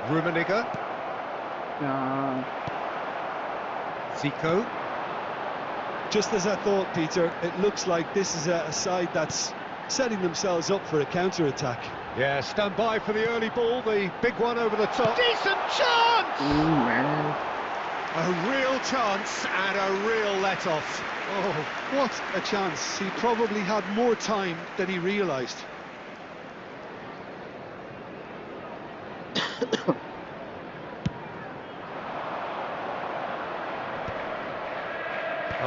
Rummenigge. Yeah. Zico. Just as I thought, Peter, it looks like this is a side that's setting themselves up for a counter-attack. Yeah, stand by for the early ball, the big one over the top. Decent chance! Man. A real chance and a real let-off. Oh, what a chance. He probably had more time than he realised.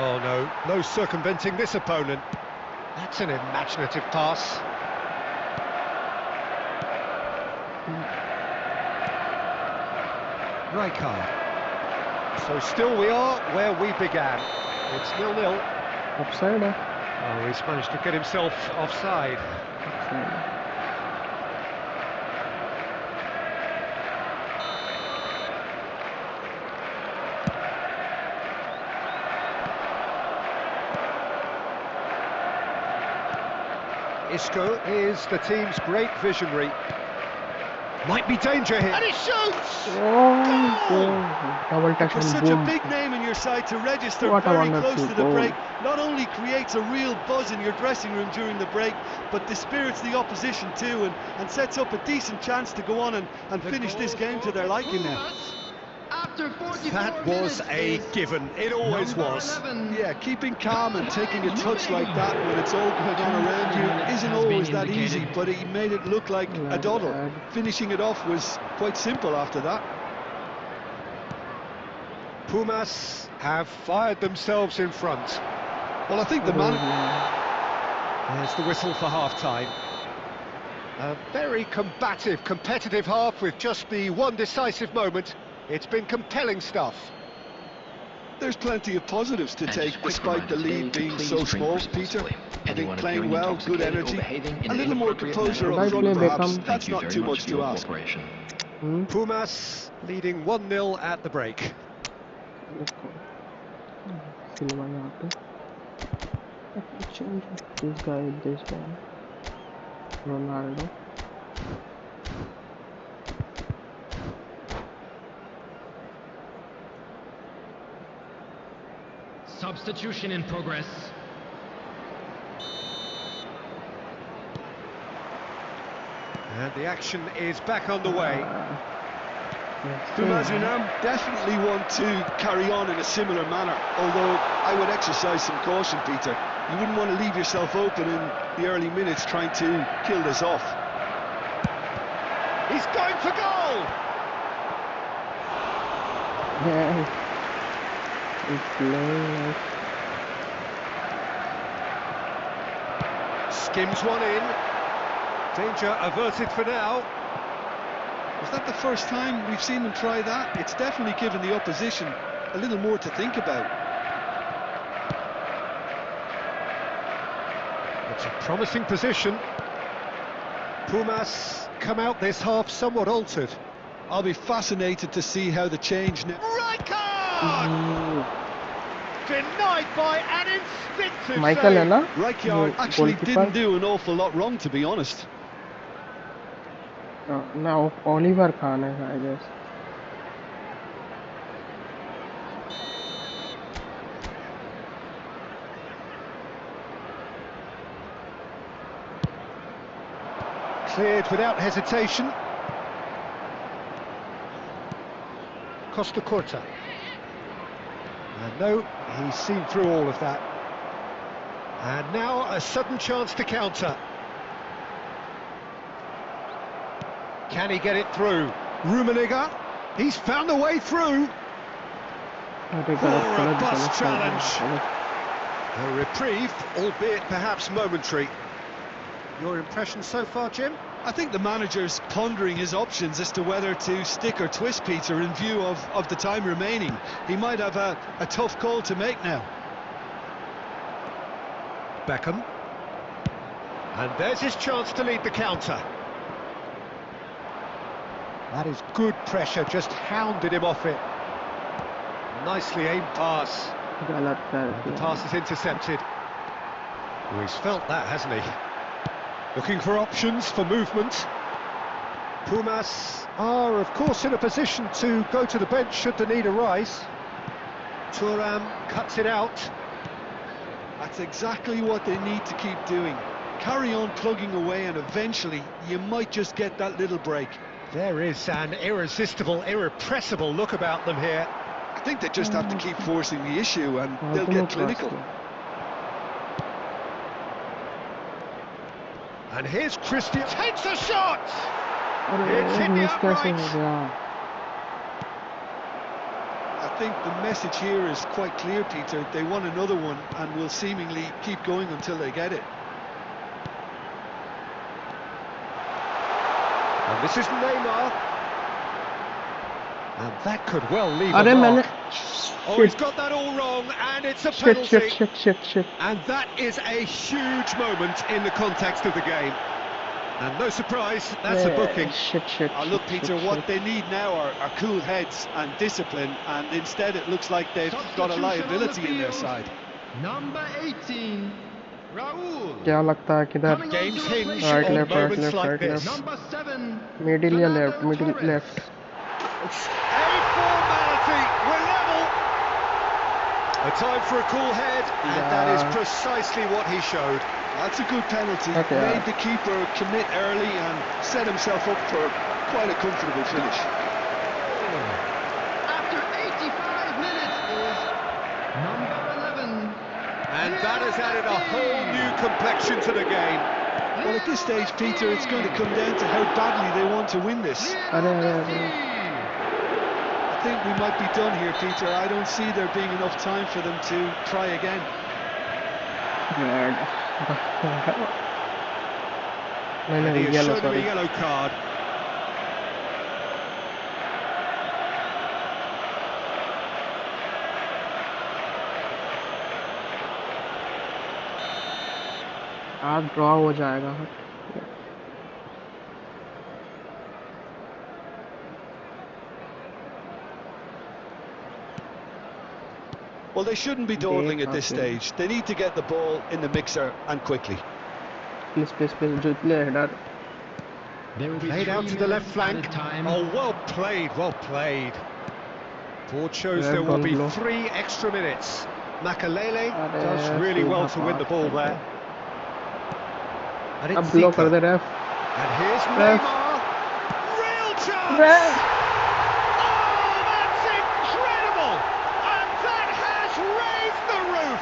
Oh no circumventing this opponent. That's an imaginative pass. Rijkaard. So still we are where we began. It's 0-0. Offside है. Oh, he's managed to get himself offside. Offside. Isco is the team's great visionary. Might be danger here. And he shoots! Oh, double touch For and such boom. a big name in your side to register What a very wonderful close to the goal. break not only creates a real buzz in your dressing room during the break, but dispirits the opposition too and sets up a decent chance to go on and finish this game to their liking now. That was a given. It always was. Yeah, keeping calm and taking a touch like that when it's all going on around you isn't always that easy, but he made it look like a doddle. Finishing it off was quite simple after that. Pumas have fired themselves in front. Well, I think the man... There's the whistle for half-time. A very combative, competitive half with just the one decisive moment. It's been compelling stuff. There's plenty of positives to take despite the lead being so small, Peter. I think playing well, good energy, a little more composure up front perhaps, that's not too much to ask. Pumas leading 1-0 at the break. Silva यहाँ पे. Change this guy with this one. Ronaldo. Substitution in progress. And the action is back underway. Pumas definitely want to carry on in a similar manner, although I would exercise some caution, Peter. You wouldn't want to leave yourself open in the early minutes trying to kill this off. He's going for goal! Yeah. He's playing like... Skims one in. Danger averted for now. Is that the first time we've seen them try that? It's definitely given the opposition a little more to think about. It's a promising position. Pumas come out this half somewhat altered. I'll be fascinated to see how the change now. Right card! Denied by an instinctive Michael है save. ना Rijkaard actually goalkeeper didn't do an awful lot wrong, to be honest. ना Oliver Khan है I guess Cleared without hesitation. Costa Corta. And no, he's seen through all of that. And now a sudden chance to counter. Can he get it through? Rummenigge, he's found a way through. अरे Oh, गलत a गलत bust गलत challenge. गलत A reprieve, albeit perhaps momentary. Your impression so far, Jim? I think the manager's pondering his options as to whether to stick or twist Peter in view of the time remaining. He might have a tough call to make now. Beckham. And there's his chance to lead the counter. That is good pressure, just hounded him off it. Nicely aimed pass. गलत The pass is intercepted. Well, he's felt that, hasn't he? Looking for options for movement. Pumas are, of course, in a position to go to the bench should the need arise. Thuram cuts it out. That's exactly what they need to keep doing. Carry on plugging away and eventually you might just get that little break. There is an irresistible, irrepressible look about them here. I think they just have to keep forcing the issue and they'll get clinical. And here's Christian. Takes a shot! अरे It's hit the miss कैसे upright. हो गया I think the message here is quite clear, Peter. They want another one and will seemingly keep going until they get it. And this is Neymar. And that could well leave अरे a मैंने mark. Oh, he's got that all wrong, and it's a shit penalty. shit And that is a huge moment in the context of the game. And no surprise, that's a booking. shit Look, Peter, what they need now are cool heads and discipline, and instead it looks like they've got a liability in their side. Number 18, Raul. क्या लगता है किधर Games hinge Right, on left, right, moments left, like right, this. left. Number 7, middle या left Fernando middle Torres. Left It's a formality, we're level. A time for a cool head, and that is Yeah. precisely what he showed. That's a good penalty. Okay. Made the keeper commit early and set himself up for quite a comfortable finish. After 85 minutes is number 11. And that has added a whole new complexion to the game. Well, at this stage, Peter, it's going to come down to how badly they want to win this. अरे I think we might be done here, Peter. I don't see there being enough time for them to try again. Red And नहीं he has yellow shown him a sorry yellow card. आज draw हो जाएगा Well, they shouldn't be dawdling at this stage. They need to get the ball in the mixer and quickly. Please जो play header There will be Played out 3 to the left minutes flank. added time. Oh, well played, well played. Board shows Red there will ball be blow. 3 extra minutes. Makalele अरे does really well to win the ball there. And अब it's block कर Zico. They ref And here's Ref. Neymar. Real chance! Oh, that's incredible! And that has raised the roof!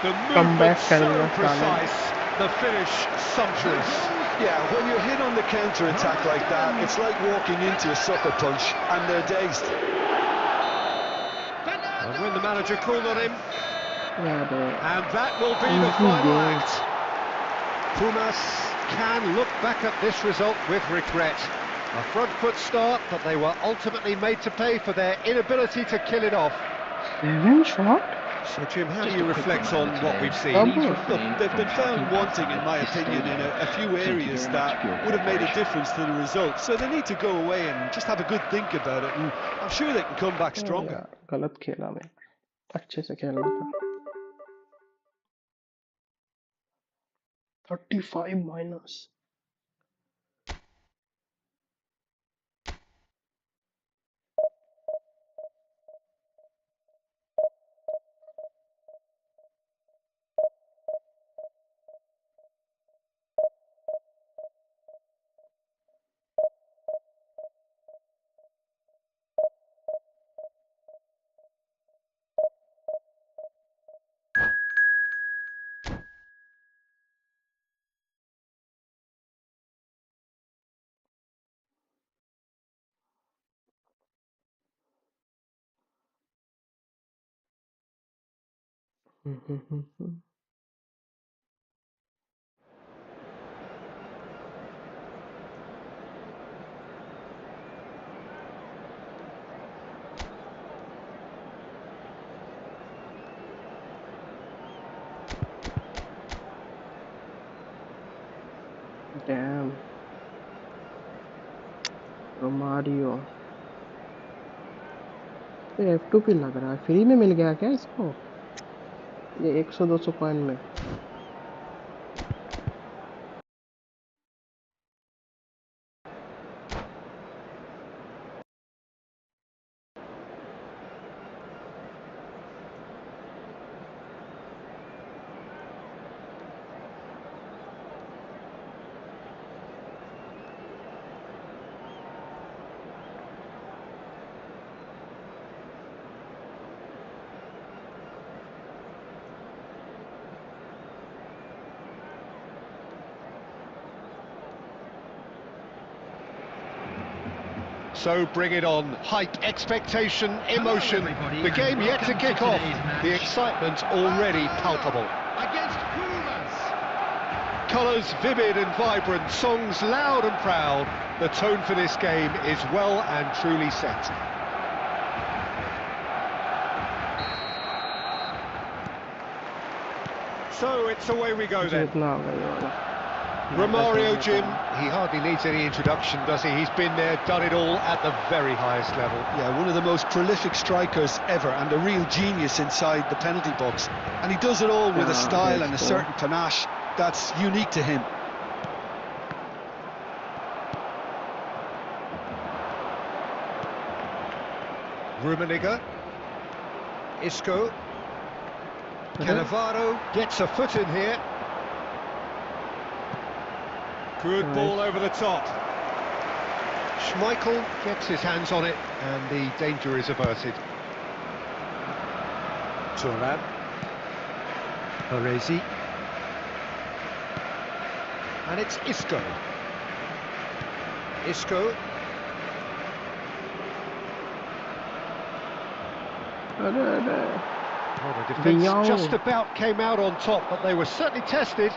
The Comeback movement कर so दिया precise, the finish sumptuous. Yeah, when you're hit on the counter-attack like that, it's like walking into a sucker punch and they're dazed. And when the manager called on him, यार and that will be the Easy final game. act. Pumas can look back at this result with regret. A front foot start, but they were ultimately made to pay for their inability to kill it off. 7 shot? So Jim, how do Just you a quick reflect on reminder what today, we've seen? Double. please Look, refrain they've from been found chatting wanting, in outside my this opinion, in stadium. a few Thank you areas very much for your that would have made a cooperation. difference to the result. So they need to go away and just have a good think about it, and I'm sure they can come back stronger. यार गलत खेला मैं, अच्छे से खेलना था. 35 minus. Damn. Romario. ये F2 पे लग रहा है, फ्री में मिल गया क्या इसको? ये 100-200 कॉइन में. So bring it on. Hype, expectation, emotion. The game yet to kick off. The excitement already palpable. Against Pumas. Colours vivid and vibrant, songs loud and proud. The tone for this game is well and truly set. So it's away we go then. जीतना होगा ये वाला. Romario, Jim, he hardly needs any introduction, does he? He's been there, done it all at the very highest level. Yeah, one of the most prolific strikers ever and a real genius inside the penalty box. And he does it all with a style and a certain panache that's unique to him. Rummenigge, Isco, Cannavaro gets a foot in here. Good ball over the top. Schmeichel gets his hands on it and the danger is averted. Turan, Baresi, and it's Isco. Isco. Well, the defence just about came out on top, but they were certainly tested.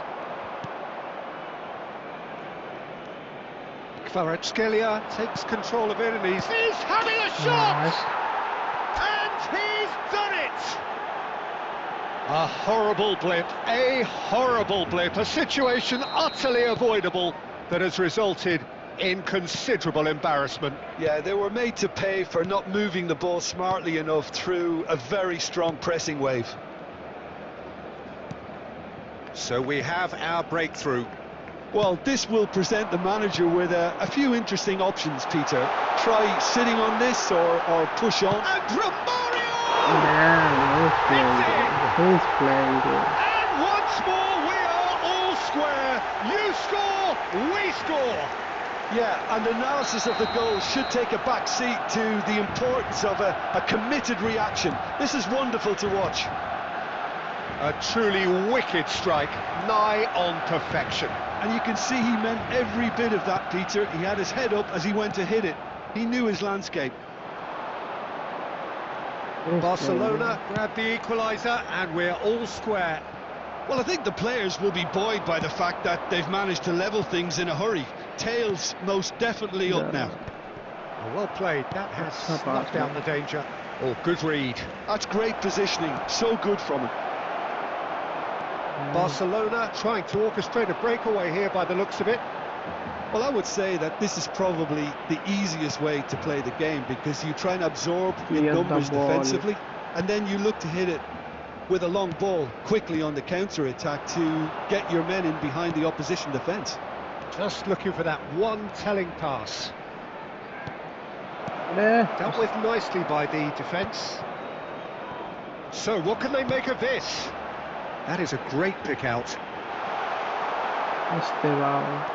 Kvaratskhelia takes control of it and he's having a shot! Nice. And he's done it! A horrible blip, a situation utterly avoidable that has resulted in considerable embarrassment. Yeah, they were made to pay for not moving the ball smartly enough through a very strong pressing wave. So we have our breakthrough. Well, this will present the manager with a few interesting options, Peter. Try sitting on this or push on. And Romario! Damn, he's playing good. And once more we are all square. You score, we score. Yeah, and analysis of the goal should take a back seat to the importance of a committed reaction. This is wonderful to watch. A truly wicked strike, nigh on perfection. And you can see he meant every bit of that, Peter. He had his head up as he went to hit it. He knew his landscape. Barcelona grab the equaliser and we're all square. Well, I think the players will be buoyed by the fact that they've managed to level things in a hurry. Tails most definitely up now. Oh, well played. That has अच्छा snuffed pass out the danger. Oh, good read. That's great positioning, so good from him. Barcelona trying to orchestrate a breakaway here by the looks of it. Well, I would say that this is probably the easiest way to play the game, because you try and absorb in Clear the numbers ball. defensively, and then you look to hit it with a long ball quickly on the counter-attack to get your men in behind the opposition defence. Just looking for that one telling pass. अरे Dealt with nicely by the defence. So, what can they make of this? That is a great pick out. Estevao.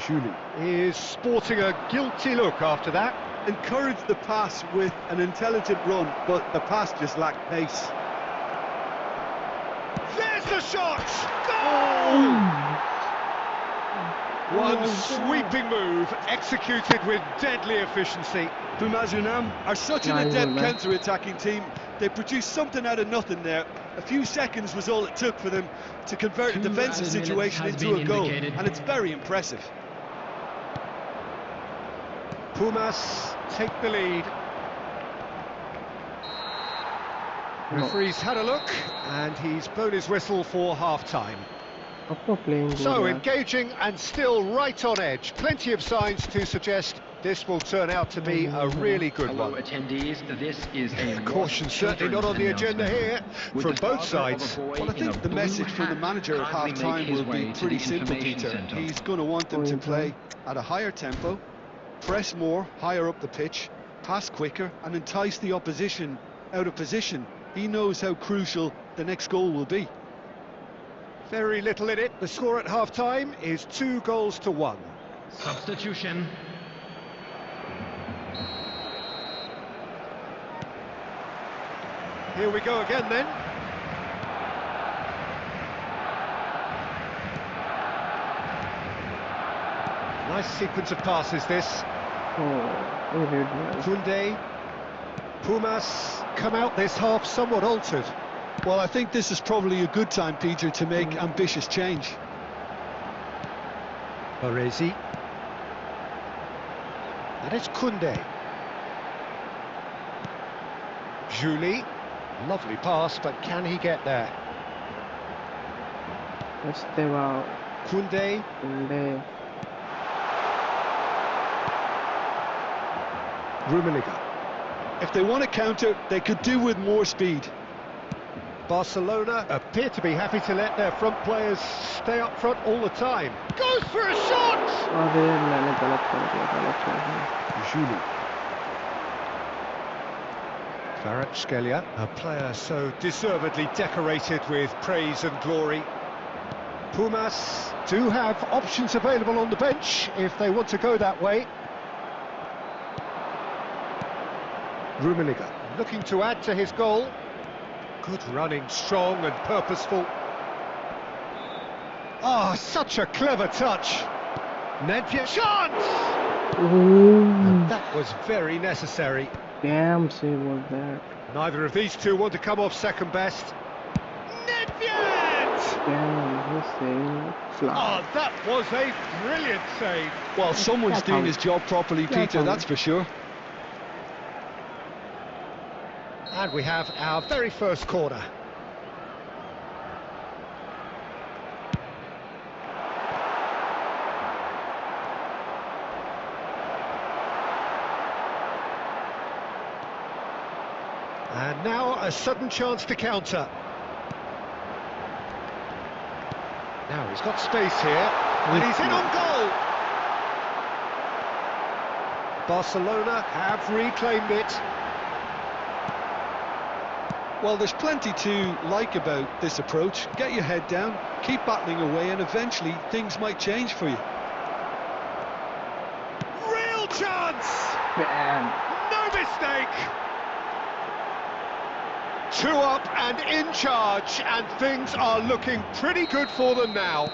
Julie Is sporting a guilty look after that. encouraged the pass with an intelligent run, but the pass just lacked pace. There's the shot! Goal! One sweeping move, executed with deadly efficiency. Pumas Unam are such an Nice adept one, man. counter-attacking team. They produced something out of nothing there. A few seconds was all it took for them to convert a 2 defensive added situation minutes has into a been goal, indicated. and it's very impressive. Pumas take the lead. Referee's had a look, and he's blown his whistle for half-time. Appo playing good So यार. engaging and still right on edge. Plenty of signs to suggest this will turn out to be a really good Hello, one. attendees. This is a Caution certainly not on the agenda here from both sides. Well, I think the message from the manager at half-time will be pretty simple, Peter. He's going to want them to play at a higher tempo, press more, higher up the pitch, pass quicker, and entice the opposition out of position. He knows how crucial the next goal will be. Very little in it. The score at half-time is 2-1. Substitution. Here we go again then. Nice sequence of passes this. Oh, he did well. Kunde. Pumas come out this half somewhat altered. Well, I think this is probably a good time, Peter, to make ambitious change. Baresi. And it's Kunde. Julie. Lovely pass, but can he get there? Estevao. Kunde. Kunde. Rummenigge. If they want to counter, they could do with more speed. Barcelona appear to be happy to let their front players stay up front all the time. Goes for a shot! अरे मैंने गलत कर दिया. Julie. Kvaratskhelia, a player so deservedly decorated with praise and glory. Pumas do have options available on the bench if they want to go that way. Rummenigge looking to add to his goal. Good running, strong and purposeful. Ah, such a clever touch. Nedved chance! And that was very necessary. Damn save was that. Neither of these two want to come off second best. Nedved! Damn, he saved. Oh, that was a brilliant save. Well, someone's doing his job properly, Peter, that's for sure. And we have our very first corner. And now a sudden chance to counter. Now he's got space here, and he's in on goal. Barcelona have reclaimed it. Well, there's plenty to like about this approach. Get your head down, keep battling away, and eventually things might change for you. Real chance! Damn. No mistake! 2 up and in charge, and things are looking pretty good for them now.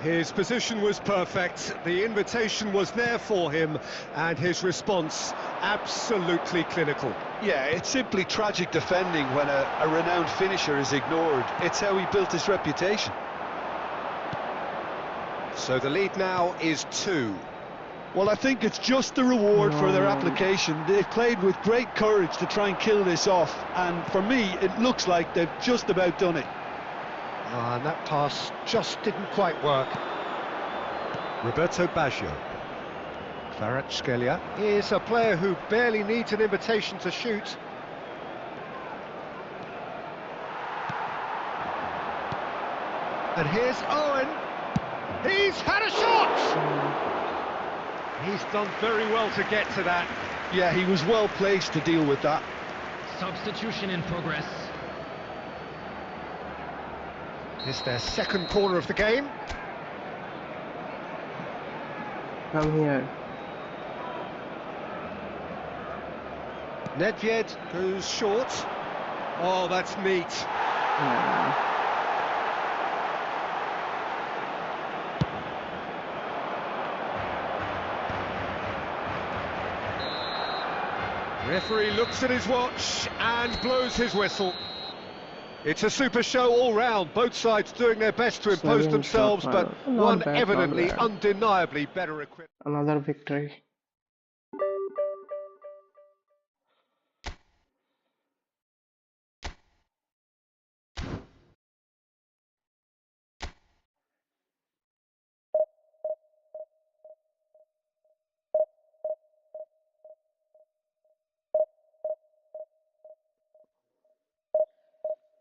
His position was perfect, the invitation was there for him, and his response absolutely clinical. Yeah, it's simply tragic defending when a renowned finisher is ignored. It's how he built his reputation. So the lead now is 2. Well, I think it's just the reward for their application. They've played with great courage to try and kill this off, and for me, it looks like they've just about done it. And that pass just didn't quite work. Roberto Baggio. Kvaratskhelia is a player who barely needs an invitation to shoot. And here's Owen. He's had a shot! He's done very well to get to that. Yeah, he was well placed to deal with that. Substitution in progress. It's their second corner of the game. Come here. Nedved goes short. Oh, that's neat. Yeah. Referee looks at his watch and blows his whistle. It's a super show all round, both sides doing their best to impose themselves, but one evidently, undeniably better equipped. Another victory.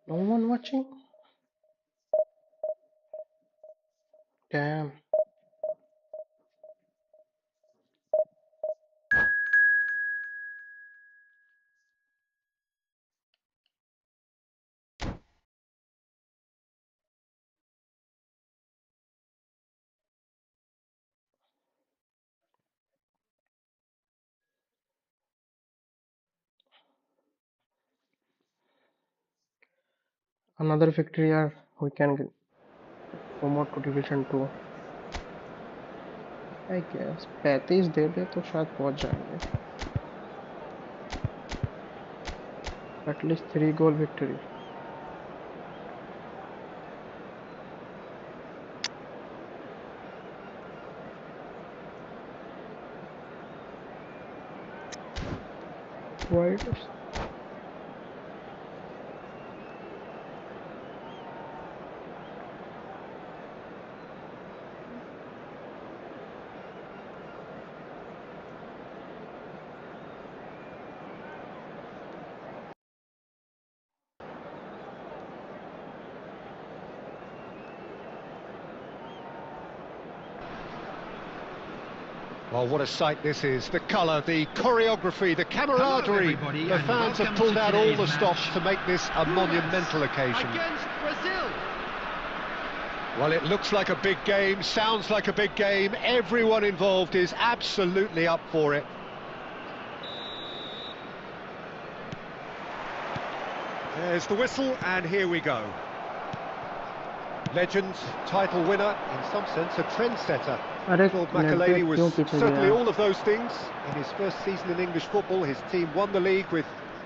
No one watching? Damn. Another victory or we can promote to division 2. I guess 35 दे दे तो शायद पहुंच जाएंगे. At least 3-goal victory. Right. Well, what a sight this is. The colour, the choreography, the camaraderie. The fans have pulled out all the stops to make this a monumental occasion. Against Brazil. Well, it looks like a big game, sounds like a big game. Everyone involved is absolutely up for it. There's the whistle, and here we go. Legend, title winner, in some sense a trendsetter. Claude Makelele was certainly all of those things. In his first season in English football, his team won the league with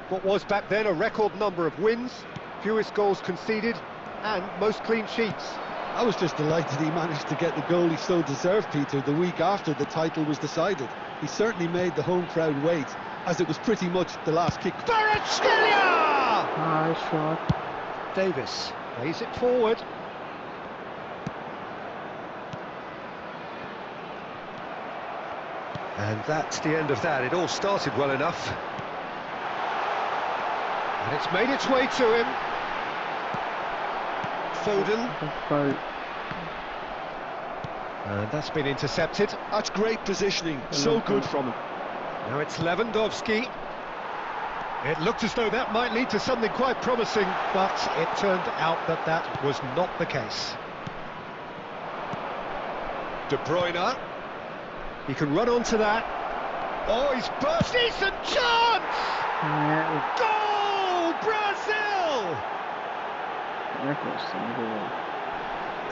what was back then a record number of wins, fewest goals conceded, and most clean sheets. I was just delighted he managed to get the goal he so deserved, Peter, the week after the title was decided. He certainly made the home crowd wait, as it was pretty much the last kick. Kvaratskhelia! Nice shot. Davis plays it forward. And that's the end of that. It all started well enough. And it's made its way to him. Foden. And that's been intercepted. That's great positioning, so good from him. Now it's Lewandowski. It looked as though that might lead to something quite promising, but it turned out that that was not the case. De Bruyne. He can run onto that. Oh, he's burst. Decent chance! Yeah. Goal! Brazil! That was some goal.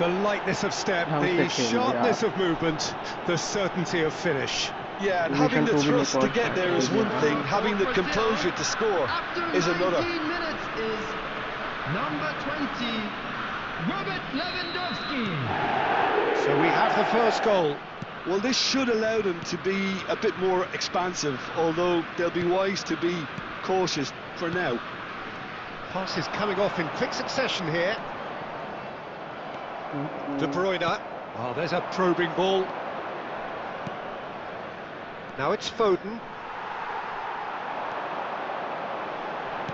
The lightness of step, the sharpness of movement, the certainty of finish. Yeah, and having the thrust to get there is one thing, having the composure to score is another. After 19 minutes is number 20, Robert Lewandowski. So we have the first goal. Well, this should allow them to be a bit more expansive, although they'll be wise to be cautious for now. Pass is coming off in quick succession here. De Bruyne. Oh, there's a probing ball. Now it's Foden.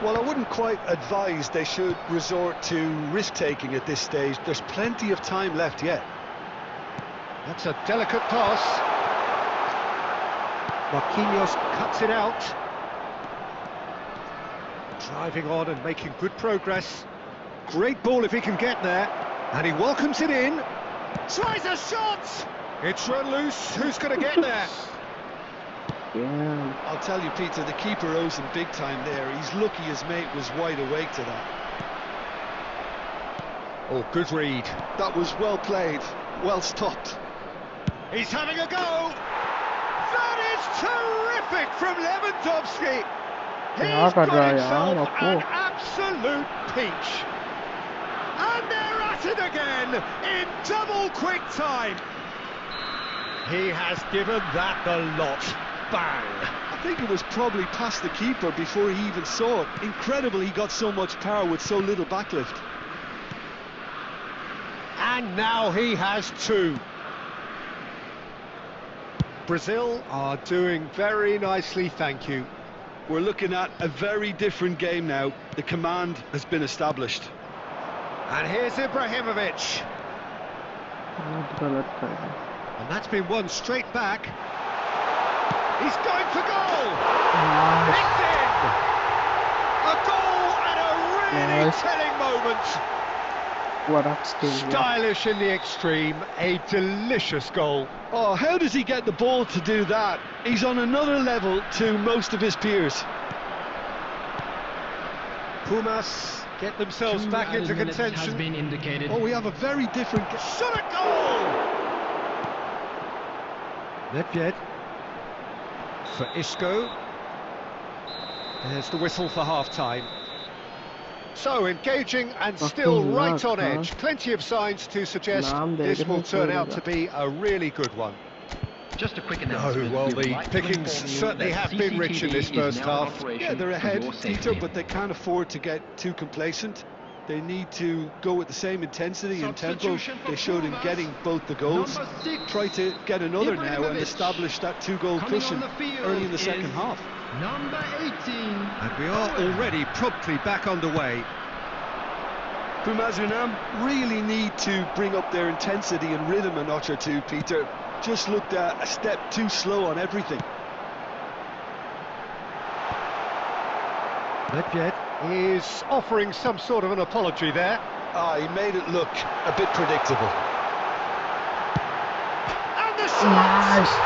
Well, I wouldn't quite advise they should resort to risk-taking at this stage. There's plenty of time left yet. That's a delicate pass. Marquinhos cuts it out. Driving on and making good progress. Great ball if he can get there. And he welcomes it in. Tries a shot! It's run loose. Who's going to get there? Yeah. I'll tell you, Peter, the keeper owes him big time there. He's lucky his mate was wide awake to that. Oh, good read. That was well played, well stopped. He's having a go. That is terrific from Lewandowski. He's got himself an absolute peach. And they're at it again in double quick time. He has given that the lot. Bang! I think it was probably past the keeper before he even saw it. Incredible he got so much power with so little backlift. And now he has two. Brazil are doing very nicely, thank you. We're looking at a very different game now. The command has been established. And here's Ibrahimovic. And that's been won straight back. He's going for goal! It's in! A goal at a really telling moment. Stylish in the extreme, a delicious goal. Oh, how does he get the ball to do that? He's on another level to most of his peers. Pumas get themselves back into contention. Has been indicated. Oh, we have a very different... Shot a goal! Nedved for Isco. There's the whistle for half-time. So engaging and still right on edge. Plenty of signs to suggest this will turn out to be a really good one. Just a quick announcement. No, well, the pickings certainly have been rich in this first half. Yeah, they're ahead, Peter, but they can't afford to get too complacent. They need to go with the same intensity and tempo they showed in getting both the goals. Try to get another now and establish that two-goal cushion early in the second half. Number 18. And we are already promptly back underway. Pumas really need to bring up their intensity and rhythm a notch or two, Peter. Just looked a step too slow on everything. Nedved is offering some sort of an apology there. He made it look a bit predictable. And the shot! Nice.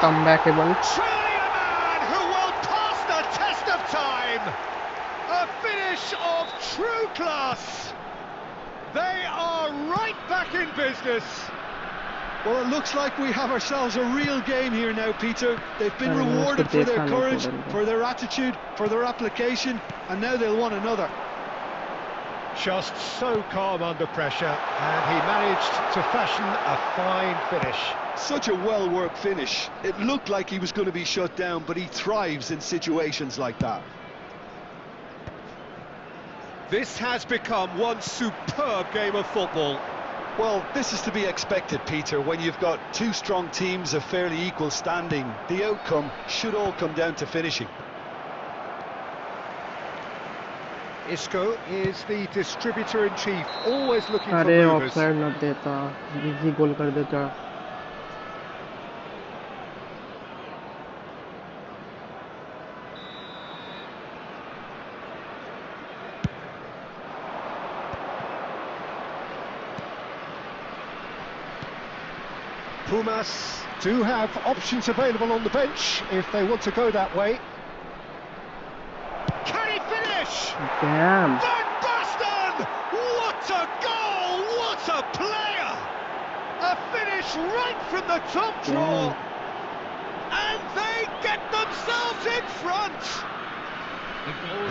Comebackable. Truly a man who will pass the test of time. A finish of true class. They are right back in business. Well, it looks like we have ourselves a real game here now, Peter. They've been rewarded for their courage, for their attitude, for their application, and now they'll want another. Just so calm under pressure, and he managed to fashion a fine finish. Such a well-worked finish. It looked like he was going to be shut down, but he thrives in situations like that. This has become one superb game of football. Well, this is to be expected, Peter. When you've got two strong teams of fairly equal standing, the outcome should all come down to finishing. Isco is the distributor-in-chief, always looking for movers. offside not देता, easy goal कर देता. Pumas do have options available on the bench if they want to go that way. Can he finish? Damn. Van Basten! What a goal! What a player! A finish right from the top draw! And they get themselves in front!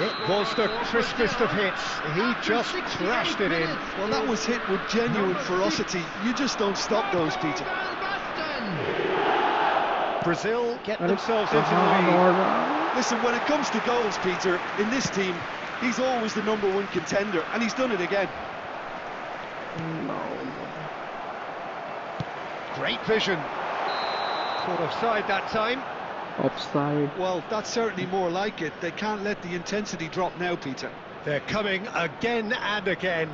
It was the crispest of hits. He just crashed it in. Well, that was hit with genuine ferocity. You just don't stop those, Peter. Brazil get themselves into the lead. Listen, when it comes to goals, Peter, in this team, he's always the #1 contender, and he's done it again. Great vision. Caught offside that time. Offside. Well, that's certainly more like it. They can't let the intensity drop now, Peter. They're coming again and again.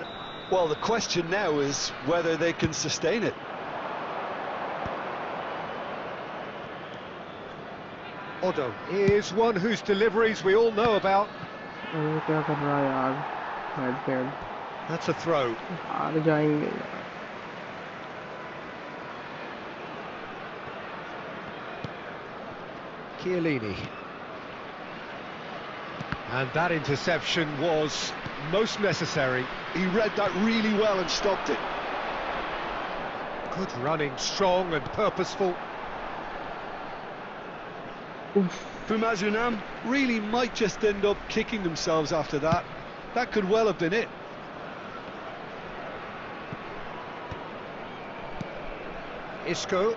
Well, the question now is whether they can sustain it. Odo is one whose deliveries we all know about. क्या कर रहा है यार? Head. That's a throw. हार जाएंगे यार. Chiellini. And that interception was most necessary. He read that really well and stopped it. Good running, strong and purposeful. Fumazunam really might just end up kicking themselves after that. That could well have been it. Isco.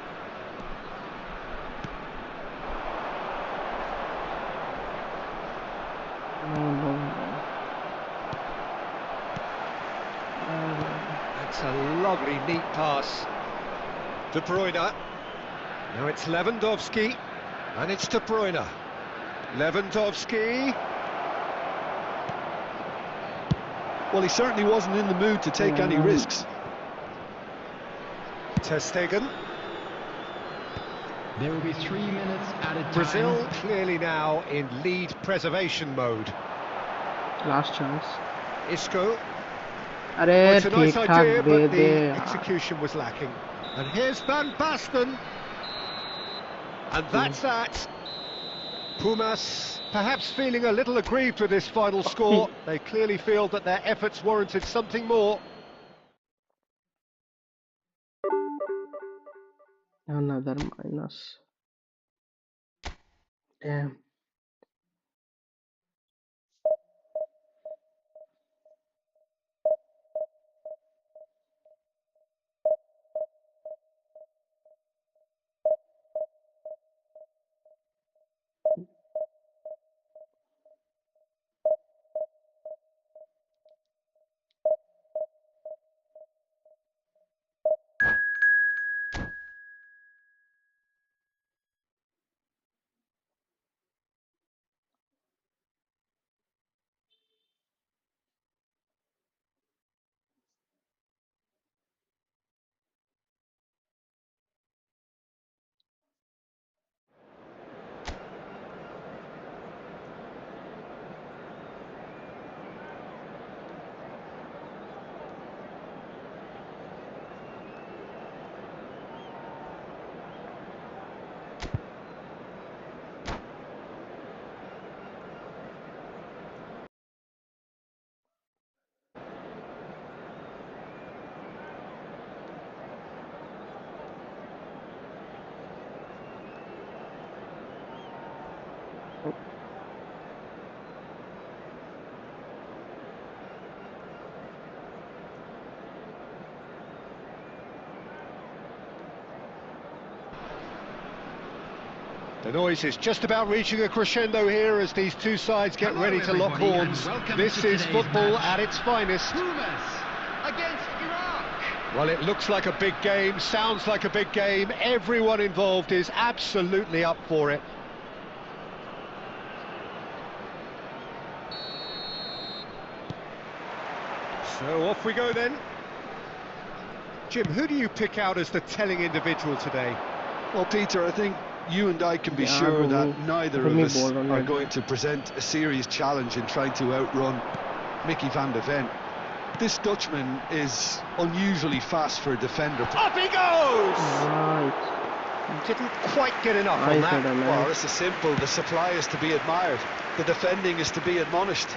That's a lovely, neat pass. De Bruyne. Now it's Lewandowski. And it's De Bruyne. Lewandowski. Well, he certainly wasn't in the mood to take any risks. Ter Stegen. There will be 3 minutes added time. Brazil clearly now in lead preservation mode. Last chance. Isco. अरे It's a nice ठीक idea, ठाक दे but they the यार. execution was lacking. And here's Van Basten. And that's that. Pumas perhaps feeling a little aggrieved with this final score. They clearly feel that their efforts warranted something more. Another minus. Damn. The noise is just about reaching a crescendo here as these two sides get ready to lock horns. This is football at its finest. Pumas against Iraq. Well, it looks like a big game, sounds like a big game. Everyone involved is absolutely up for it. So off we go then. Jim, who do you pick out as the telling individual today? Well, Peter, I think you and I can be sure that neither of us are going to present a serious challenge in trying to outrun Mickey van de Ven. This Dutchman is unusually fast for a defender. Up he goes! Right. Didn't quite get enough on that. Well, this is simple. The supply is to be admired. The defending is to be admonished.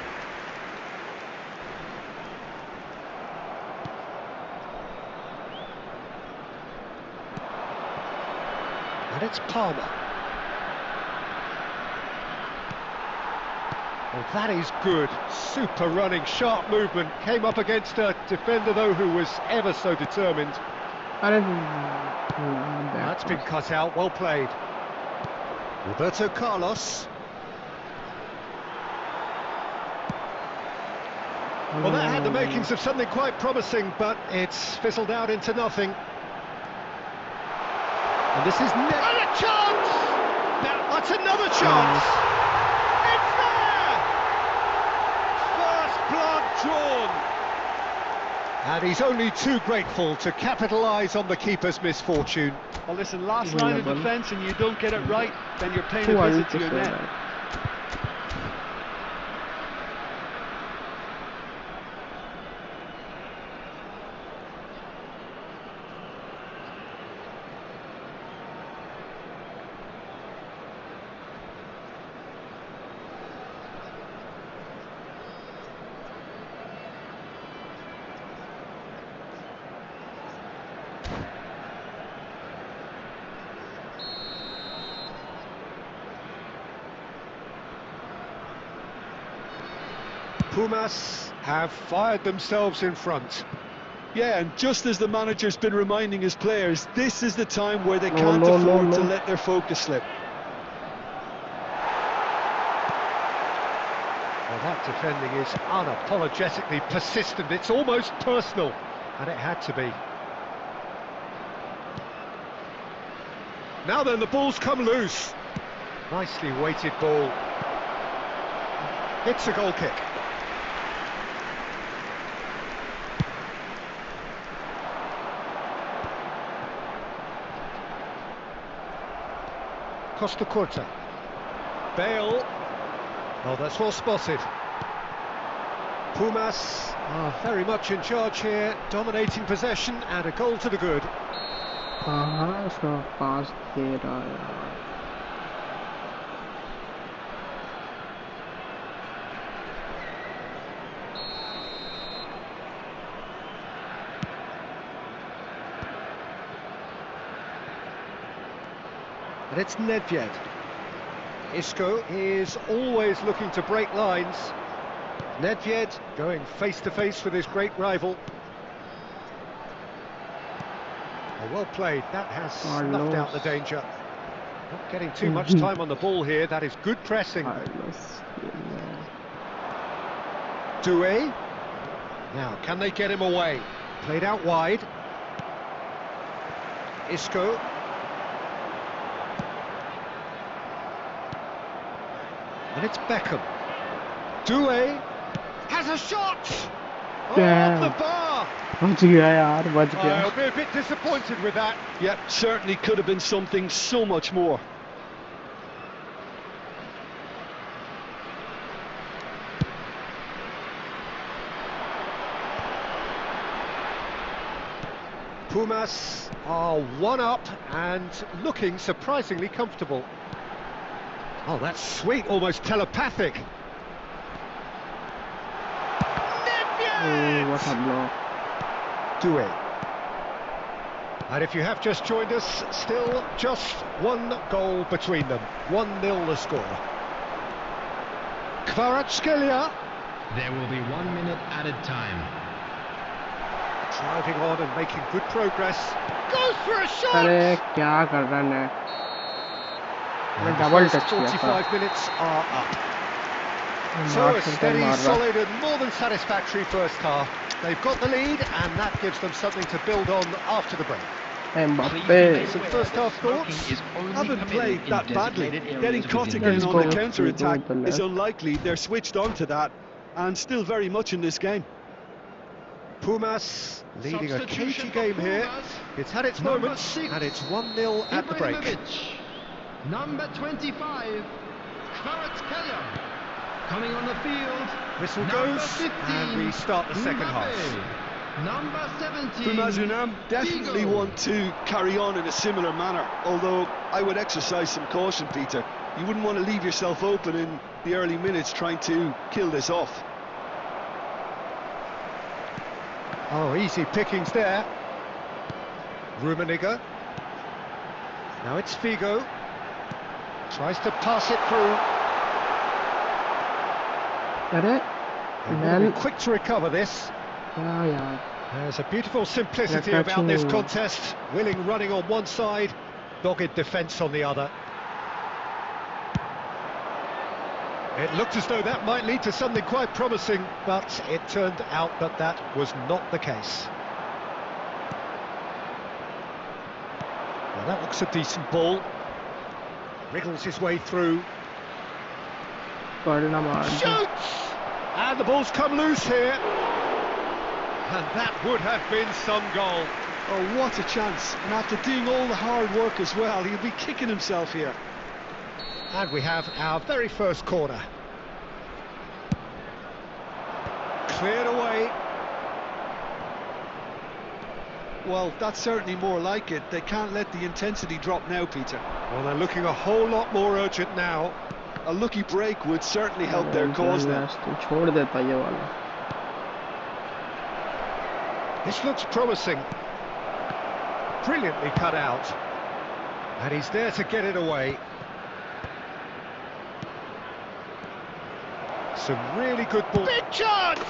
And it's Palmer. Well, that is good. Super running, sharp movement. Came up against a defender, though, who was ever so determined. अरे That's been cut out. Well played. Roberto Carlos. Well, that had the makings of something quite promising, but it's fizzled out into nothing. And this is and a chance! Now, that's another chance! It's there! First blood drawn! And he's only too grateful to capitalise on the keeper's misfortune. Well, listen, last line of defence and you don't get it right, then you're paying a visit to your net. Pumas have fired themselves in front. Yeah, and just as the manager's been reminding his players, this is the time where they can't afford to let their focus slip. Well, that defending is unapologetically persistent. It's almost personal, and it had to be. Now then, the ball's come loose. Nicely weighted ball. It's a goal kick. Costa Curta. Bale. Oh, that's well spotted. Pumas are very much in charge here, dominating possession and a goal to the good. कहाँ उसका पास दे रहा है यार And it's Nedved. Isco is always looking to break lines. Nedved going face to face with his great rival. Oh, well played, that has snuffed out the danger. Not getting too much time on the ball here, that is good pressing. Doué. Now, can they get him away? Played out wide. Isco. And it's Beckham. Doué has a shot! Oh, off the bar! बच गया यार बच गया I'll be a bit disappointed with that. Yep, certainly could have been something so much more. Pumas are one up and looking surprisingly comfortable. Oh, that's sweet, almost telepathic. Oh, what a block. Doué. And if you have just joined us, still just one goal between them. 1-0 the score. Kvaratskhelia. There will be 1 minute added time. Driving on and making good progress. Goes for a shot! अरे क्या कर रहा है And double the touch first किया 45 minutes are up. So था a steady, solid and more than satisfactory first half. They've got the lead and that gives them something to build on after the break. Mbappe Some first half thoughts? Haven't played that badly. Getting caught again on the counter-attack is unlikely. They're switched on to that and still very much in this game. Pumas leading a cagey game here. It's had its moments and it's 1-0 at the break. Number 25, Kvaratskhelia. Coming on the field. Whistle goes 15, and we start the second half. Number 17. Pumas Unam definitely want to carry on in a similar manner, although I would exercise some caution, Peter. You wouldn't want to leave yourself open in the early minutes trying to kill this off. Oh, easy pickings there. Rummenigge. Now it's Figo. Tries to pass it through. अरे And man will be quick to recover this. क्या यार There's a beautiful simplicity Yeah, about this catching- contest. Willing running on one side, dogged defence on the other. It looked as though that might lead to something quite promising, but it turned out that that was not the case. Well, that looks a decent ball. Wriggles his way through. पढ़ना मार दे। Shoots! And the ball's come loose here. And that would have been some goal. Oh, what a chance. And after doing all the hard work as well, he'll be kicking himself here. And we have our very first corner. Cleared away. Well, that's certainly more like it. They can't let the intensity drop now, Peter. Well, they're looking a whole lot more urgent now. A lucky break would certainly help their cause now. छोड़ देता ये वाला। This looks promising. Brilliantly cut out. And he's there to get it away. Some really good ball. Big chance!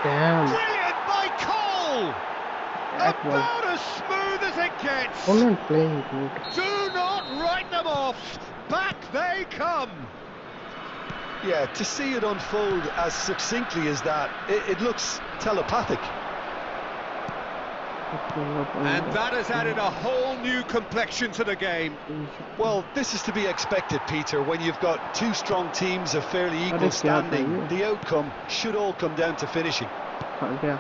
Damn. Brilliant by Cole! That was About as smooth as it gets. opponent playing good. Do not write them off. Back they come. Yeah, to see it unfold as succinctly as that, it looks telepathic. And that has added a whole new complexion to the game. Well, this is to be expected, Peter, when you've got two strong teams of fairly equal is क्या standing. चाहिए? The outcome should all come down to finishing. हाँ गया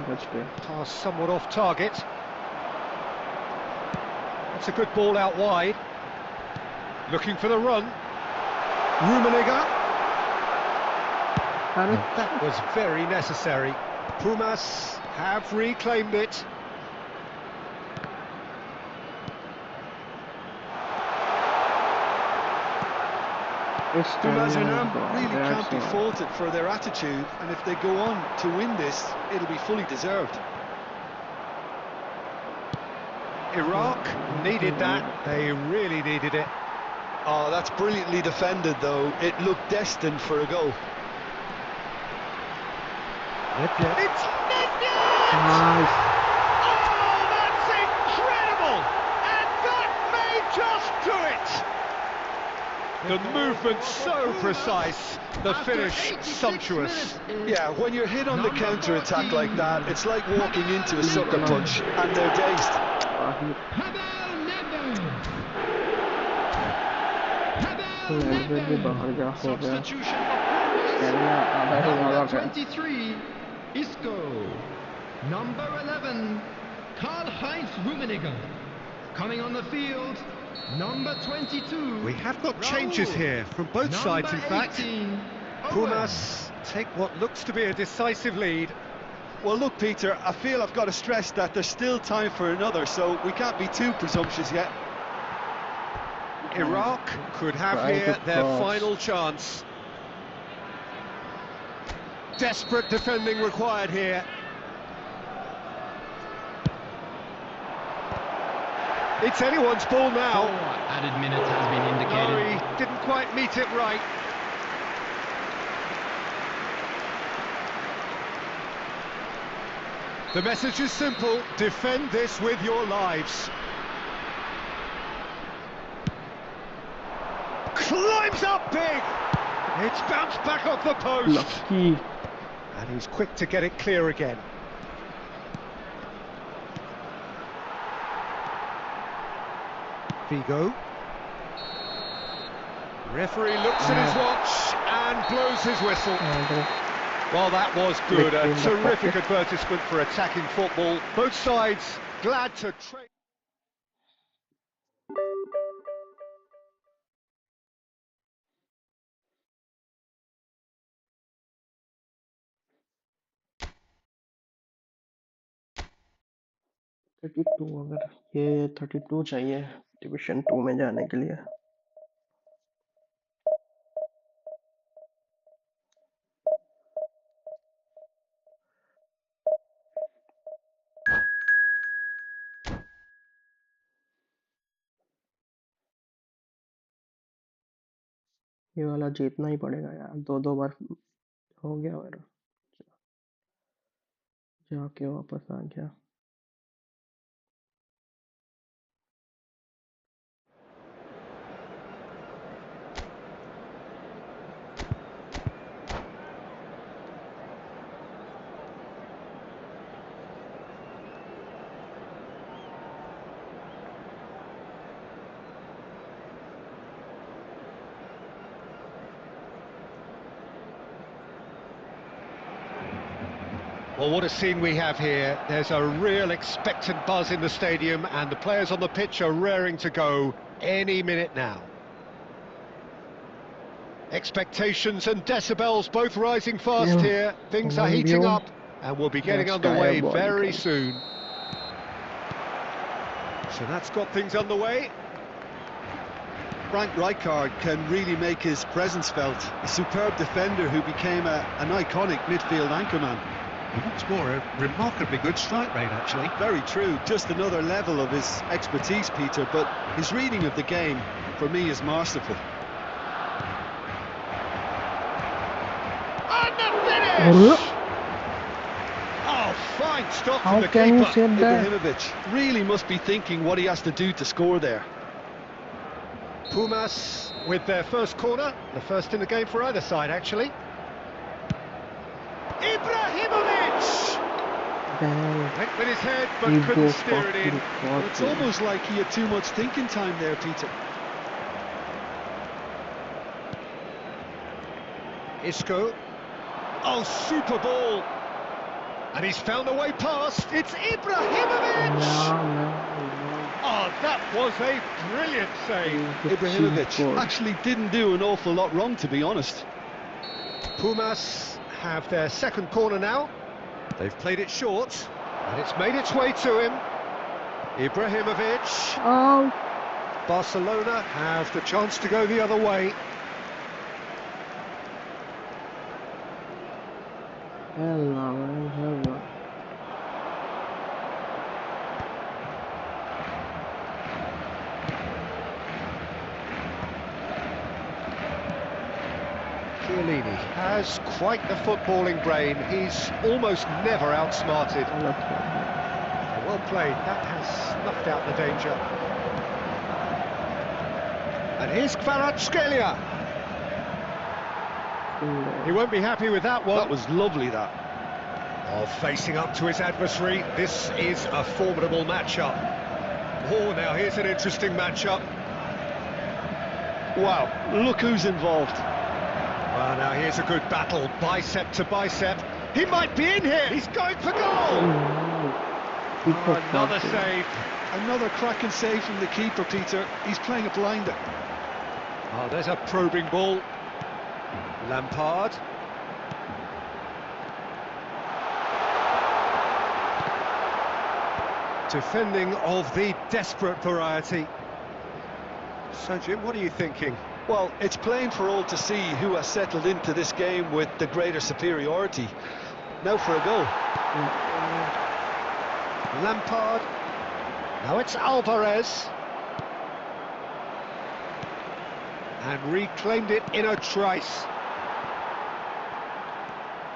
बच गया। Pass somewhat off target. That's a good ball out wide. Looking for the run. Rummenigge. अरे That was very necessary. Pumas have reclaimed it. इस Pumas time really can't be faulted for their attitude, and if they go on to win this, it'll be fully deserved. Iraq needed that. They really needed it. Oh, that's brilliantly defended, though. It looked destined for a goal. It's Nedved! Nice. Oh, that's incredible! And that may just do it! The movement so precise, the finish sumptuous. Yeah, when you're hit on the counter-attack like that, it's like walking into a sucker punch, and they're dazed. Net weight भी बाहर जा हो गया। Substitution कहना आधा ही वाला Number है। 23, Isco. Number 11, Karl-Heinz Rummenigge. Coming on the field, number 22. We have got changes Raul. here from both sides, in fact. 18, Pumas take what looks to be a decisive lead. Well, look, Peter, I feel I've got to stress that there's still time for another, so we can't be too presumptuous yet. Iraq could have Trying here to their cross. final chance. Desperate defending required here. It's anyone's ball now. Added minutes has been No, indicated. he didn't quite meet it right. The message is simple: defend this with your lives. Climbs up big. It's bounced back off the post. Lucky. And he's quick to get it clear again. Figo. Referee looks at his watch and blows his whistle. Well, that was good. A Victory in the terrific pocket. advertisement for attacking football. Both sides glad to trade. Thirty two अगर ये 32 चाहिए division 2 में जाने के लिए। ये वाला जीतना ही पड़ेगा यार, 2-2 बार हो गया मेरा, जाके वापस आ गया। Well, what a scene we have here. There's a real expectant buzz in the stadium, and the players on the pitch are raring to go any minute now. Expectations and decibels both rising fast here. Things are heating up, and we'll be getting underway very soon. So that's got things underway. Frank Rijkaard can really make his presence felt. A superb defender who became an iconic midfield anchorman. What's more, a remarkably good strike rate, actually. Very true, just another level of his expertise, Peter, but his reading of the game, for me, is masterful. And the finish! Oh, fine stop from the keeper. Ibrahimovic really must be thinking what he has to do to score there. Pumas with their first corner, the first in the game for either side, actually. Ibrahimovic! Went with his head, but couldn't steer it in. It's almost like he had too much thinking time there, Peter. Isco. Oh, super ball! And he's found a way past. It's Ibrahimovic! Oh, that was a brilliant save. Ibrahimovic actually didn't do an awful lot wrong, to be honest. Pumas have their second corner now. They've played it short, and it's made its way to him. Ibrahimovic. Oh. Barcelona have the chance to go the other way. Hello. Chiellini has quite the footballing brain. He's almost never outsmarted. Well played. That has snuffed out the danger. And here's Kvaratskhelia. He won't be happy with that one. That was lovely, that. Oh, facing up to his adversary. This is a formidable matchup. Oh, now here's an interesting matchup. Wow, look who's involved. Well, now here's a good battle, bicep to bicep. He might be in here. He's going for goal. Another save. Another cracking save from the keeper, Peter. He's playing a blinder. Oh, there's a probing ball. Lampard. Defending of the desperate variety. So, Jim, what are you thinking? Well, it's plain for all to see who has settled into this game with the greater superiority. Now for a goal. Lampard. Now it's Alvarez. And reclaimed it in a trice.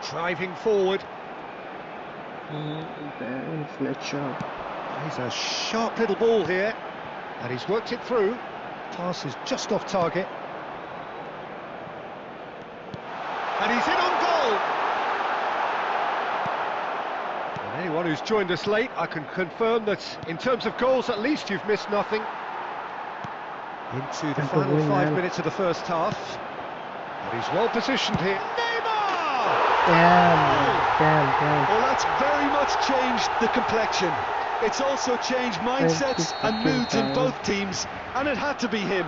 Driving forward. He's a sharp little ball here. And he's worked it through. Pass is just off target. And he's in on goal! And anyone who's joined us late, I can confirm that in terms of goals, at least you've missed nothing. Into the final 5 minutes of the first half. And he's well positioned here. Neymar! Damn. Well, that's very much changed the complexion. It's also changed mindsets and moods in both teams, and it had to be him.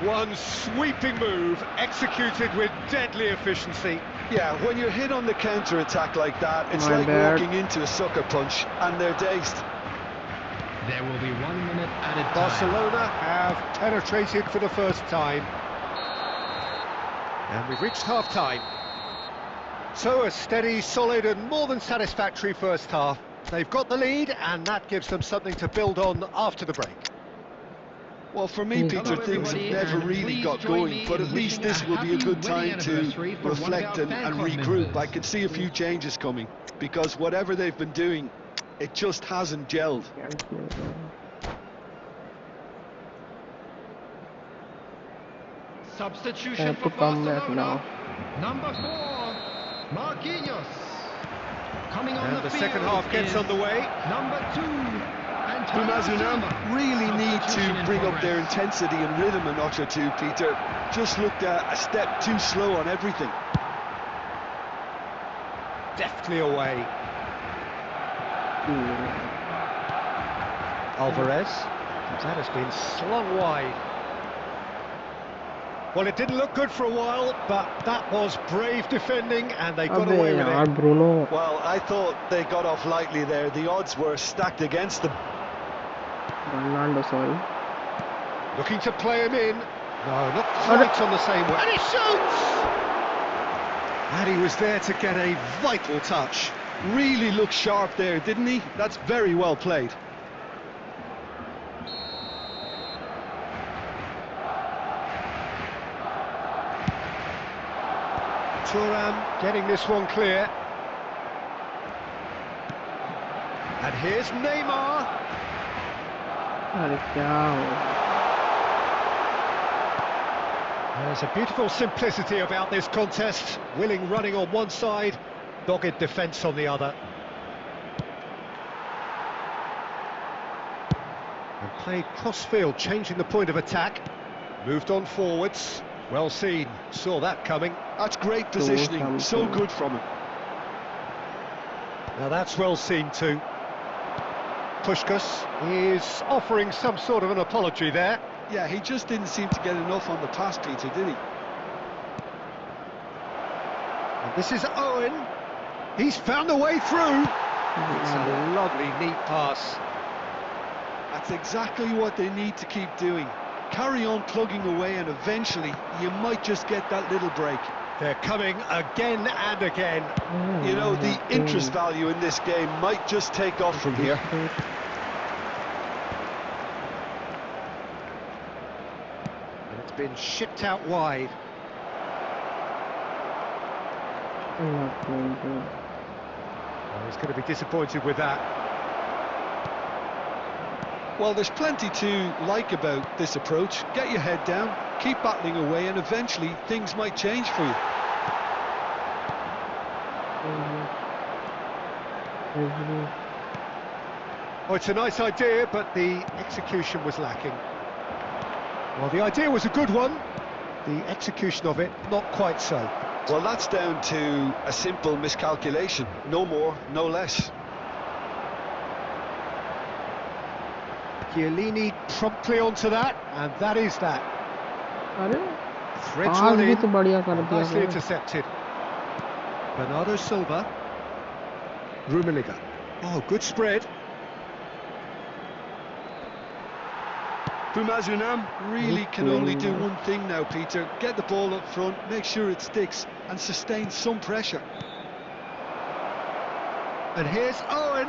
One sweeping move, executed with deadly efficiency. Yeah, when you're hit on the counter-attack like that, it's like walking into a sucker punch, and they're dazed. There will be 1 minute added time. Barcelona have penetrated for the first time. And we've reached half-time. So a steady, solid and more than satisfactory first half. They've got the lead, and that gives them something to build on after the break. Well, for me, Peter, things have never really got going, but at least this will be a good time to reflect and regroup. I could see a few changes coming, because whatever they've been doing, it just hasn't gelled. Substitution Have for to come back Barcelona. now. Number 4, Marquinhos. Coming on And the second half gets underway. Number 2, Bumazunam really need to bring up their intensity and rhythm a notch or two, Peter. Just looked a step too slow on everything. Deftly away. Alvarez. That has been slung wide. Well, it didn't look good for a while, but that was brave defending, and they got अबे away with यार it. Bruno Well, I thought they got off lightly there. The odds were stacked against them. Fernando, sorry. Looking to play him in. No, not quite on the same way. And he shoots! And he was there to get a vital touch. Really looked sharp there, didn't he? That's very well played. Thuram getting this one clear. And here's Neymar. अरे क्या हो There's a beautiful simplicity about this contest. Willing running on one side, dogged defence on the other. And played cross-field, changing the point of attack. Moved on forwards. Well seen, saw that coming. That's great positioning, so good from him. Now that's well seen too. Puskás is offering some sort of an apology there. Yeah, he just didn't seem to get enough on the pass, Peter, did he? And this is Owen. He's found a way through. It's a lovely, neat pass. That's exactly what they need to keep doing. Carry on plugging away and eventually you might just get that little break. They're coming again and again. You know, the interest value in this game might just take off from here. And it's been shipped out wide. Well, he's going to be disappointed with that. Well, there's plenty to like about this approach. Get your head down, keep battling away, and eventually things might change for you. Oh, it's a nice idea, but the execution was lacking. Well, the idea was a good one. The execution of it, not quite so. Well, that's down to a simple miscalculation. No more, no less. Chiellini promptly onto that, and that is that. अरे Threads पास one भी in, तो बढ़िया कर दिया nicely भाई। intercepted. Bernardo Silva. Rummenigge. Oh, good spread. Bumazunam really can only do one thing now, Peter. Get the ball up front, make sure it sticks, and sustain some pressure. And here's Owen.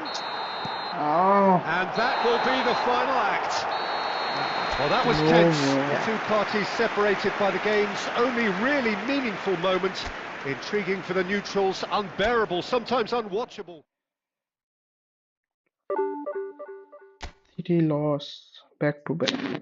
Oh, And that will be the final act. Well, that was tense. The two parties separated by the game's only really meaningful moment. Intriguing for the neutrals, unbearable, sometimes unwatchable. City loss back to back.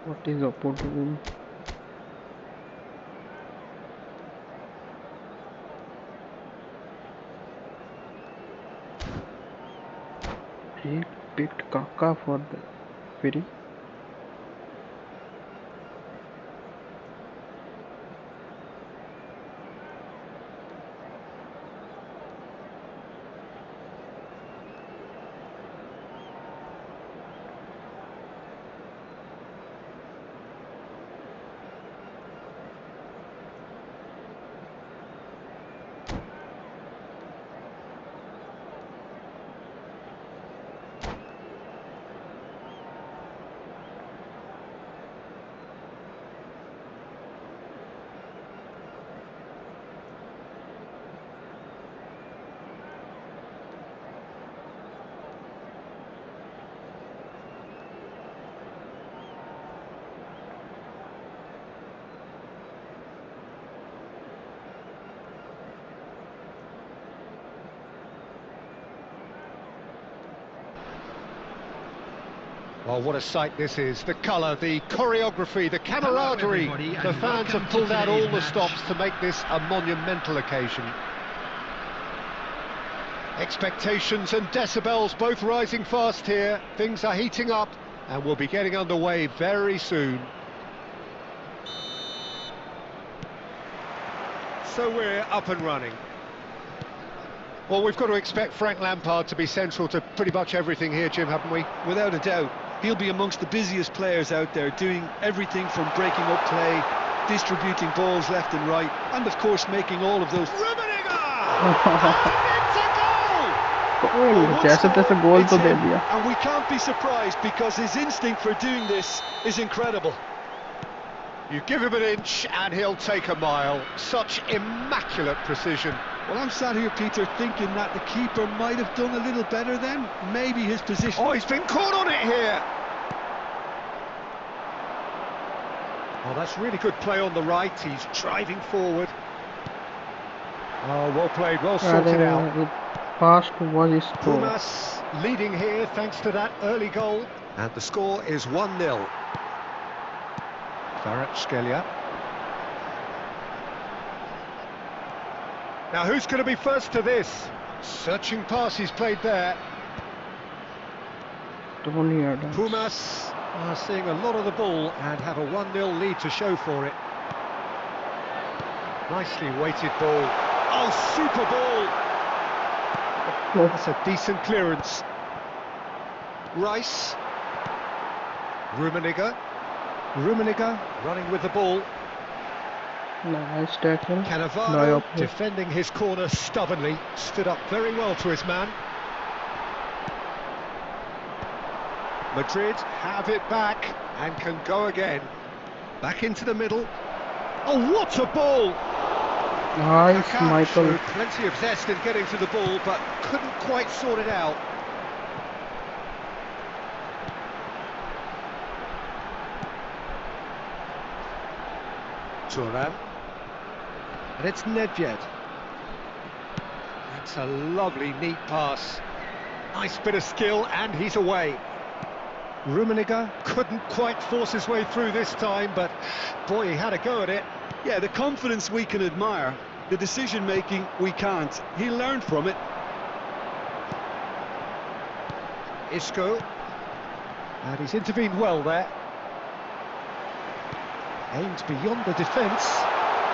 What is opportune? He picked Kaka for the free. Well, what a sight this is. The colour, the choreography, the camaraderie. everybody, The and fans have welcome pulled to out all today's the match. stops to make this a monumental occasion. Expectations and decibels both rising fast here. Things are heating up and we'll be getting underway very soon. So we're up and running. Well, we've got to expect Frank Lampard to be central to pretty much everything here, Jim, haven't we? Without a doubt, he'll be amongst the busiest players out there, doing everything from breaking up play, distributing balls left and right, and of course making all of those. Rummenigge! And it's a goal! गोल जैसे तैसे गोल It's तो दे him, दिया. and we can't be surprised because his instinct for doing this is incredible. You give him an inch and he'll take a mile. Such immaculate precision. Well, I'm sat here, Peter, thinking that the keeper might have done a little better then. Maybe his position. Oh, he's been caught on it here. Oh, that's really good play on the right. He's driving forward. Oh, well played, well sorted out. अरे पास was his goal. Pumas leading here thanks to that early goal. And the score is 1-0. Kvaratskhelia. Now who's going to be first to this? Searching pass he's played there. Tony Adams. Pumas are seeing a lot of the ball and have a 1-0 lead to show for it. Nicely weighted ball. Oh, super ball! That's a decent clearance. Rice. Rummenigge. Rummenigge running with the ball. Nice tackle. Cannavaro defending his corner stubbornly. Stood up very well to his man. Madrid have it back and can go again. Back into the middle. Oh, what a ball! Nice, Kaká Michael. showed plenty of zest in getting to the ball, but couldn't quite sort it out. Thuram. And it's Nedved. That's a lovely, neat pass. Nice bit of skill, and he's away. Rummenigge couldn't quite force his way through this time, but boy, he had a go at it. Yeah, the confidence we can admire, the decision-making we can't. He learned from it. Isco. And he's intervened well there. Aimed beyond the defence.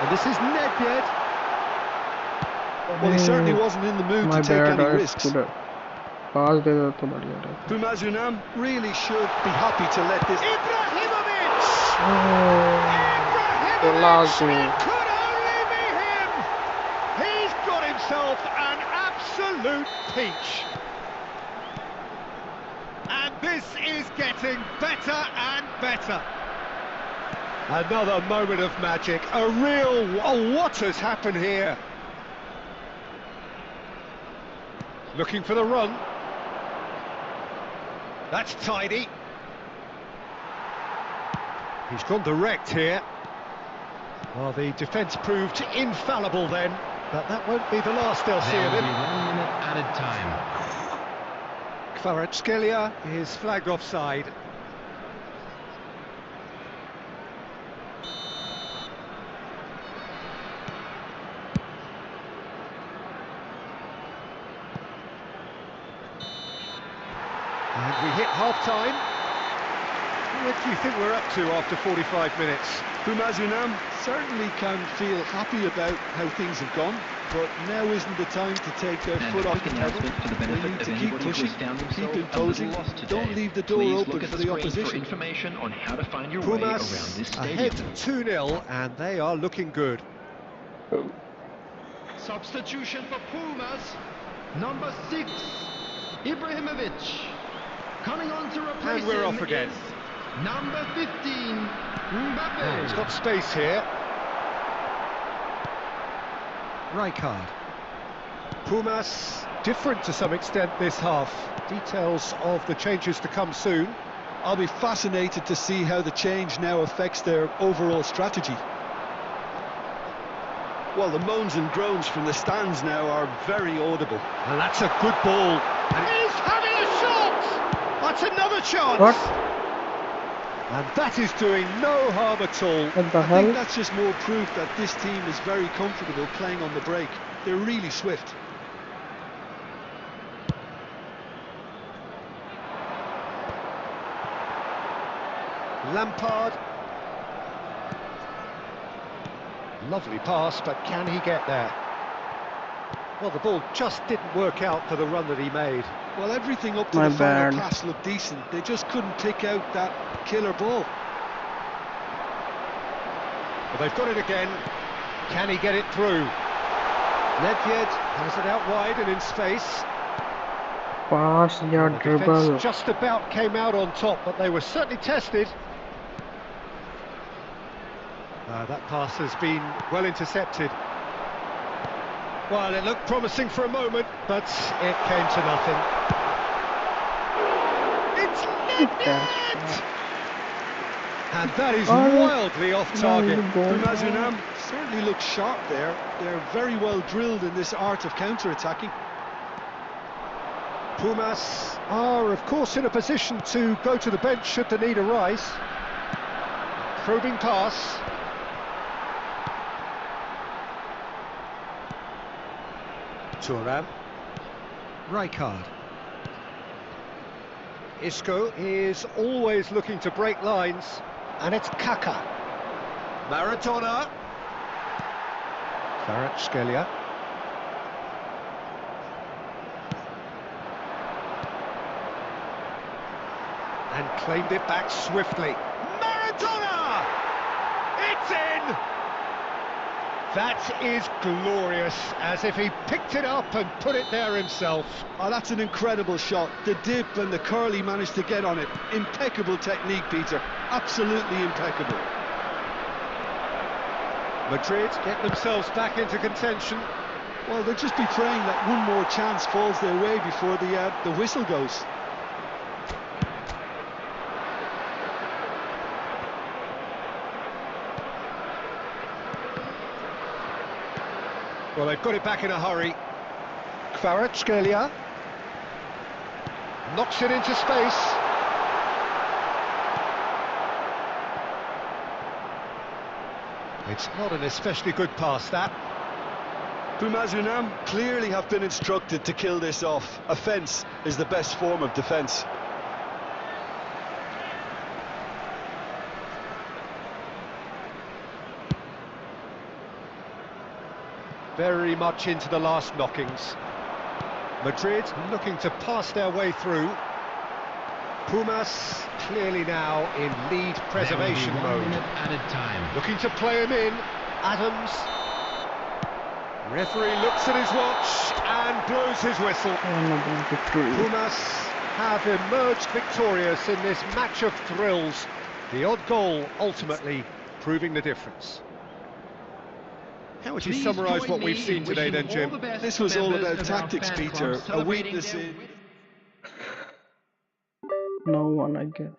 And this is Nedved. Well, he certainly wasn't in the mood My to take bad, any I risks. could have pass दे दो तो बढ़िया रहता. Pumas Unam really should be happy to let this. Ibrahimovic! The last Ibrahimovic! goal. It could only be him! He's got himself an absolute peach. And this is getting better and better. Another moment of magic. A real... Oh, what has happened here? Looking for the run. That's tidy. He's gone direct here. Well, the defence proved infallible then, but that won't be the last they'll see There of will him. be 1 minute added time. Kvaratskhelia is flagged offside. And we hit half-time. What do you think we're up to after 45 minutes? Pumas Unam certainly can feel happy about how things have gone, but now isn't the time to take their And foot a off quick the pedal. announcement for the They benefit need of to keep anybody who pushing, has found keep themselves a imposing. little lost today. Don't leave the door Please open look at for the the screen for opposition. information on how to find your way around Pumas this ahead stadium. 2-0, and they are looking good. Substitution for Pumas. Number 6, Ibrahimovic. Coming on to replace And we're him off again. is number 15, Mbappe. He's got space here. Rijkaard. Pumas different to some extent this half. Details of the changes to come soon. I'll be fascinated to see how the change now affects their overall strategy. Well, the moans and groans from the stands now are very audible. And that's a good ball. And he's having a shot! That's another chance! What? And that is doing no harm at all. What the I think hell? that's just more proof that this team is very comfortable playing on the break. They're really swift. Lampard. Lovely pass, but can he get there? Well, the ball just didn't work out for the run that he made. Well, everything up to My the final bad. pass looked decent. They just couldn't pick out that killer ball. But they've got it again. Can he get it through? Nedved has it out wide and in space. Pass या The dribble. defence just about came out on top, but they were certainly tested. That pass has been well intercepted. Well, it looked promising for a moment, but it came to nothing. It's Nedved! And that is wildly off target. Pumas Unam certainly looks sharp there. They're very well drilled in this art of counter-attacking. Pumas are, of course, in a position to go to the bench should the need arise. Probing pass. Thuram. Rijkaard. Isco is always looking to break lines, and it's Kaka. Maradona. Kvaratskhelia. And claimed it back swiftly. Maradona! It's in! That is glorious, as if he picked it up and put it there himself. Oh, that's an incredible shot. The dip and the curl he managed to get on it. Impeccable technique, Peter. Absolutely impeccable. Madrid get themselves back into contention. Well, they'll just be praying that one more chance falls their way before the whistle goes. Well, they've got it back in a hurry. Kvaratskhelia knocks it into space. It's not an especially good pass, that. Pumas Unam clearly have been instructed to kill this off. Offence is the best form of defence. Very much into the last knockings. Madrid looking to pass their way through. Pumas clearly now in lead preservation There will be 1 mode. minute added time. Looking to play him in. Adams. Referee looks at his watch and blows his whistle. Pumas have emerged victorious in this match of thrills. The odd goal ultimately proving the difference. How would you Please summarise join what me we've seen in today wishing then, all Jim? the best This was all members about of our tactics, fan Peter. club A celebrating weakness their in... No one, I guess.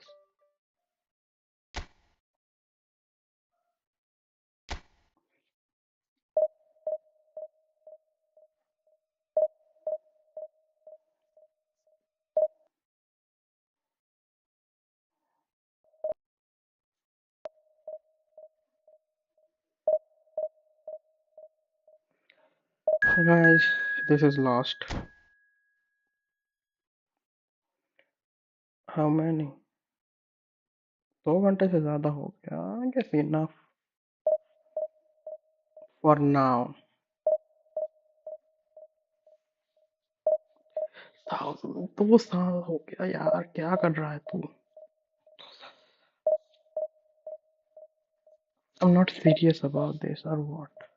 Guys, this is lost. How many 2 घंटे से ज्यादा हो गया I guess enough for now 2 साल हो गया यार क्या कर रहा है तू I'm not serious about this or what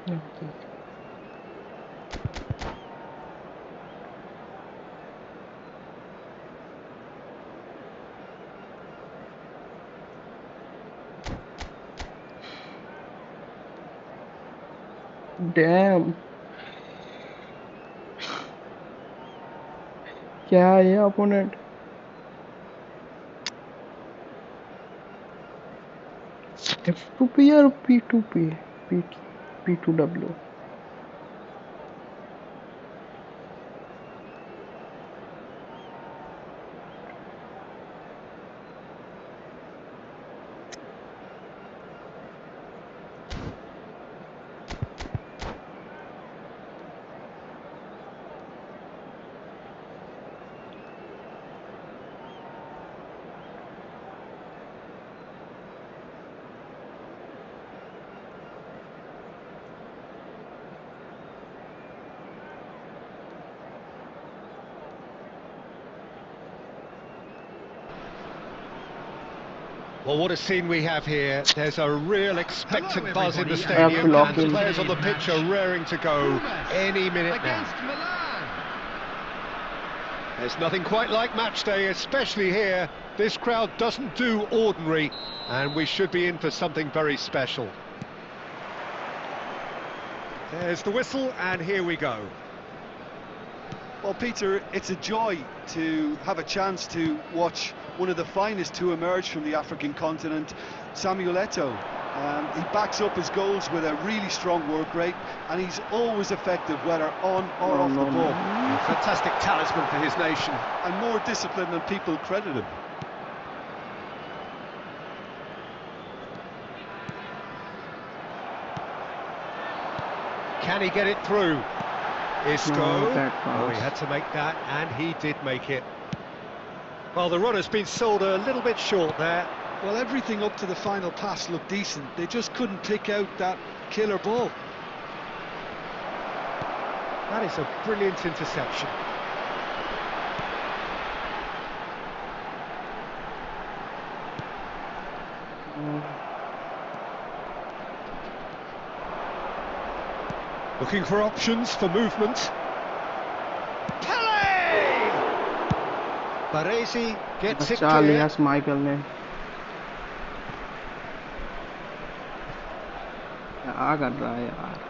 no, ठीक डैम क्या है ये opponent F2P or P2P P P2W Well, what a scene we have here. There's a real expectant buzz in the everybody. I have to stadium, lock and the in. players on the pitch are raring to go any minute Against now. Milan. There's nothing quite like match day, especially here. This crowd doesn't do ordinary, and we should be in for something very special. There's the whistle, and here we go. Well, Peter, it's a joy to have a chance to watch one of the finest to emerge from the African continent, Samuel Eto'o. He backs up his goals with a really strong work rate, and he's always effective, whether on or off the ball. Fantastic talisman for his nation. And more disciplined than people credit him. Can he get it through? Isco. No, that Oh, he pass. had to make that, and he did make it. Well, the run has been sold a little bit short there. Well, everything up to the final pass looked decent. They just couldn't pick out that killer ball. That is a brilliant interception. Looking for options for movement. Pele! Baresi gets it बचा clear. लिया Michael ने क्या कर रहा है यार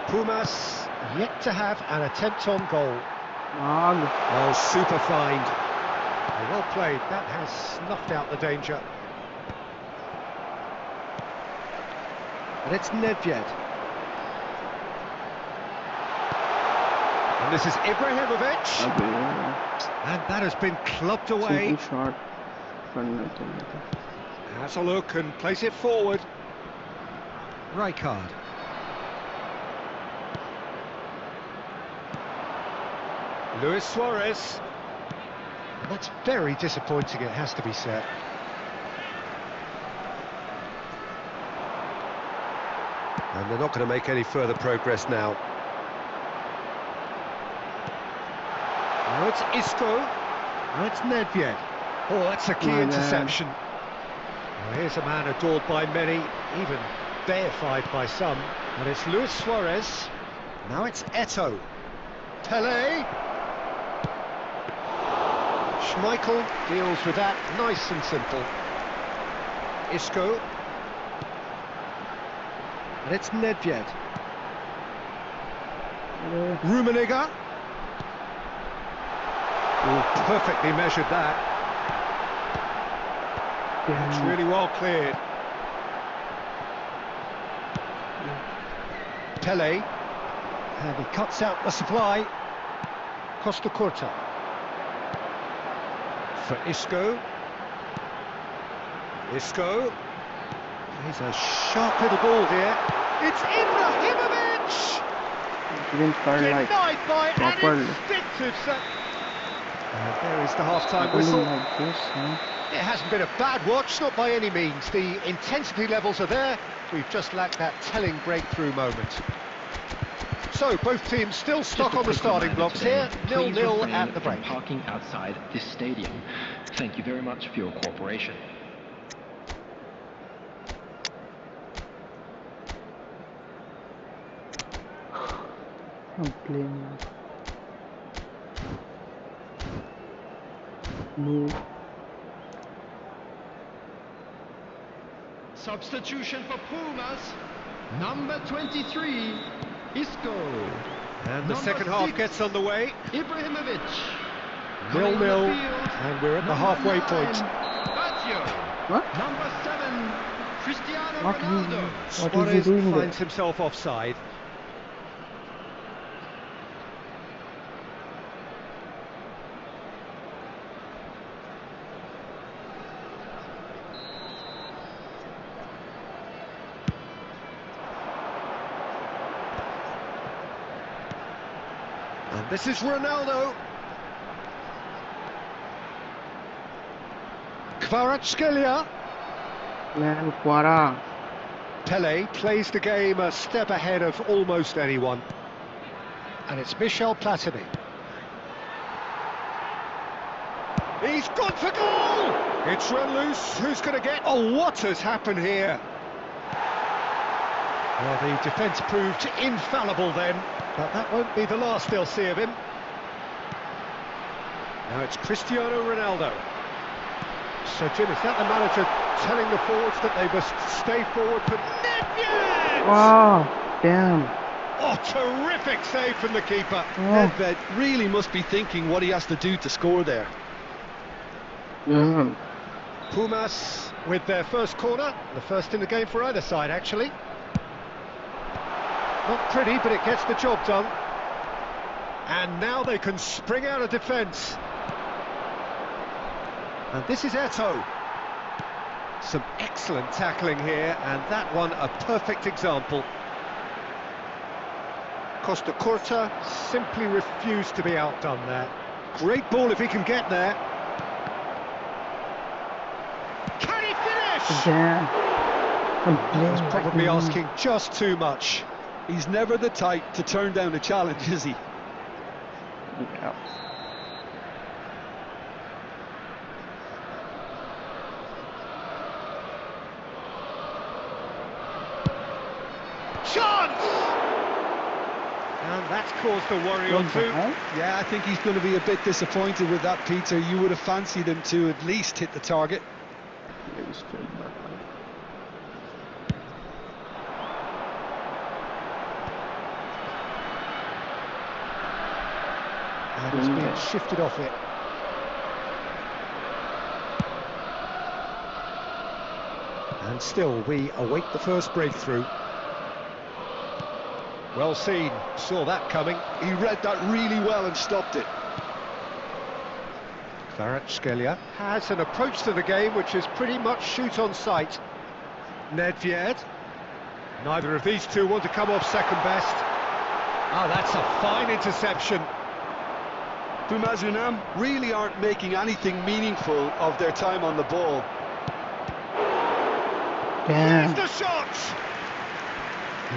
Pumas yet to have an attempt on goal. भाग Oh, super find. Oh, well played. That has snuffed out the danger. And it's Nedved. And this is Ibrahimovic. अबे And that has been clubbed away. Simple shot करना चाहिए था Has a look and plays it forward. Rijkaard. Luis Suarez. And that's very disappointing, it has to be said. And they're not going to make any further progress now. Now it's Isco. Now it's Nedved. Oh, that's a key My man. interception. Well, here's a man adored by many, even deified by some. And it's Luis Suarez. Now it's Eto'o. Pele. Schmeichel deals with that nice and simple. Isco. And it's Nedved. Rummenigge. Oh, perfectly measured that. It's really well cleared. Pele. And he cuts out the supply. Costa Curta. For Isco. Isco. He's a sharp little ball here. It's Ibrahimovic! Denied by an instinctive set. And there is the half-time whistle. It hasn't been a bad watch, not by any means. The intensity levels are there. We've just lacked that telling breakthrough moment. So, both teams still stuck on the starting blocks here. 0-0 at the break. Parking outside this stadium. Thank you very much for your cooperation. I'm playing now. Substitution for Pumas, number 23, Isco. And the second half gets underway. Ibrahimovic. 0-0, and we're at the halfway point. What? Number 7, Cristiano What Ronaldo. is he Suarez doing there? finds himself offside. And this is Ronaldo. Kvaratskhelia. Man, Quara. Pele plays the game a step ahead of almost anyone. And it's Michel Platini. He's gone for goal! It's run loose. Who's going to get... Oh, what has happened here? Well, the defence proved infallible then, but that won't be the last they'll see of him. Now it's Cristiano Ronaldo. So, Jim, is that the manager telling the forwards that they must stay forward for Nedved? Oh, damn. Oh, terrific save from the keeper. Nedved really must be thinking what he has to do to score there. Yeah. Pumas with their first corner, the first in the game for either side, actually. Not pretty, but it gets the job done. And now they can spring out of defence. And this is Eto'o. Some excellent tackling here, and that one a perfect example. Costa Curta simply refused to be outdone there. Great ball if he can get there. Can he finish? Damn. I'm playing He's probably right now. asking just too much. He's never the type to turn down a challenge, is he? Yeah. Chance! And that's caused a worry or two. Yeah, I think he's going to be a bit disappointed with that, Peter. You would have fancied him to at least hit the target. And he's being shifted off it. And still, we await the first breakthrough. Well seen, saw that coming. He read that really well and stopped it. Kvaratskhelia has an approach to the game which is pretty much shoot on sight. Nedved. Neither of these two want to come off second best. Ah, that's a fine interception. Pumas Unam really aren't making anything meaningful of their time on the ball. Damn. Here's the shot!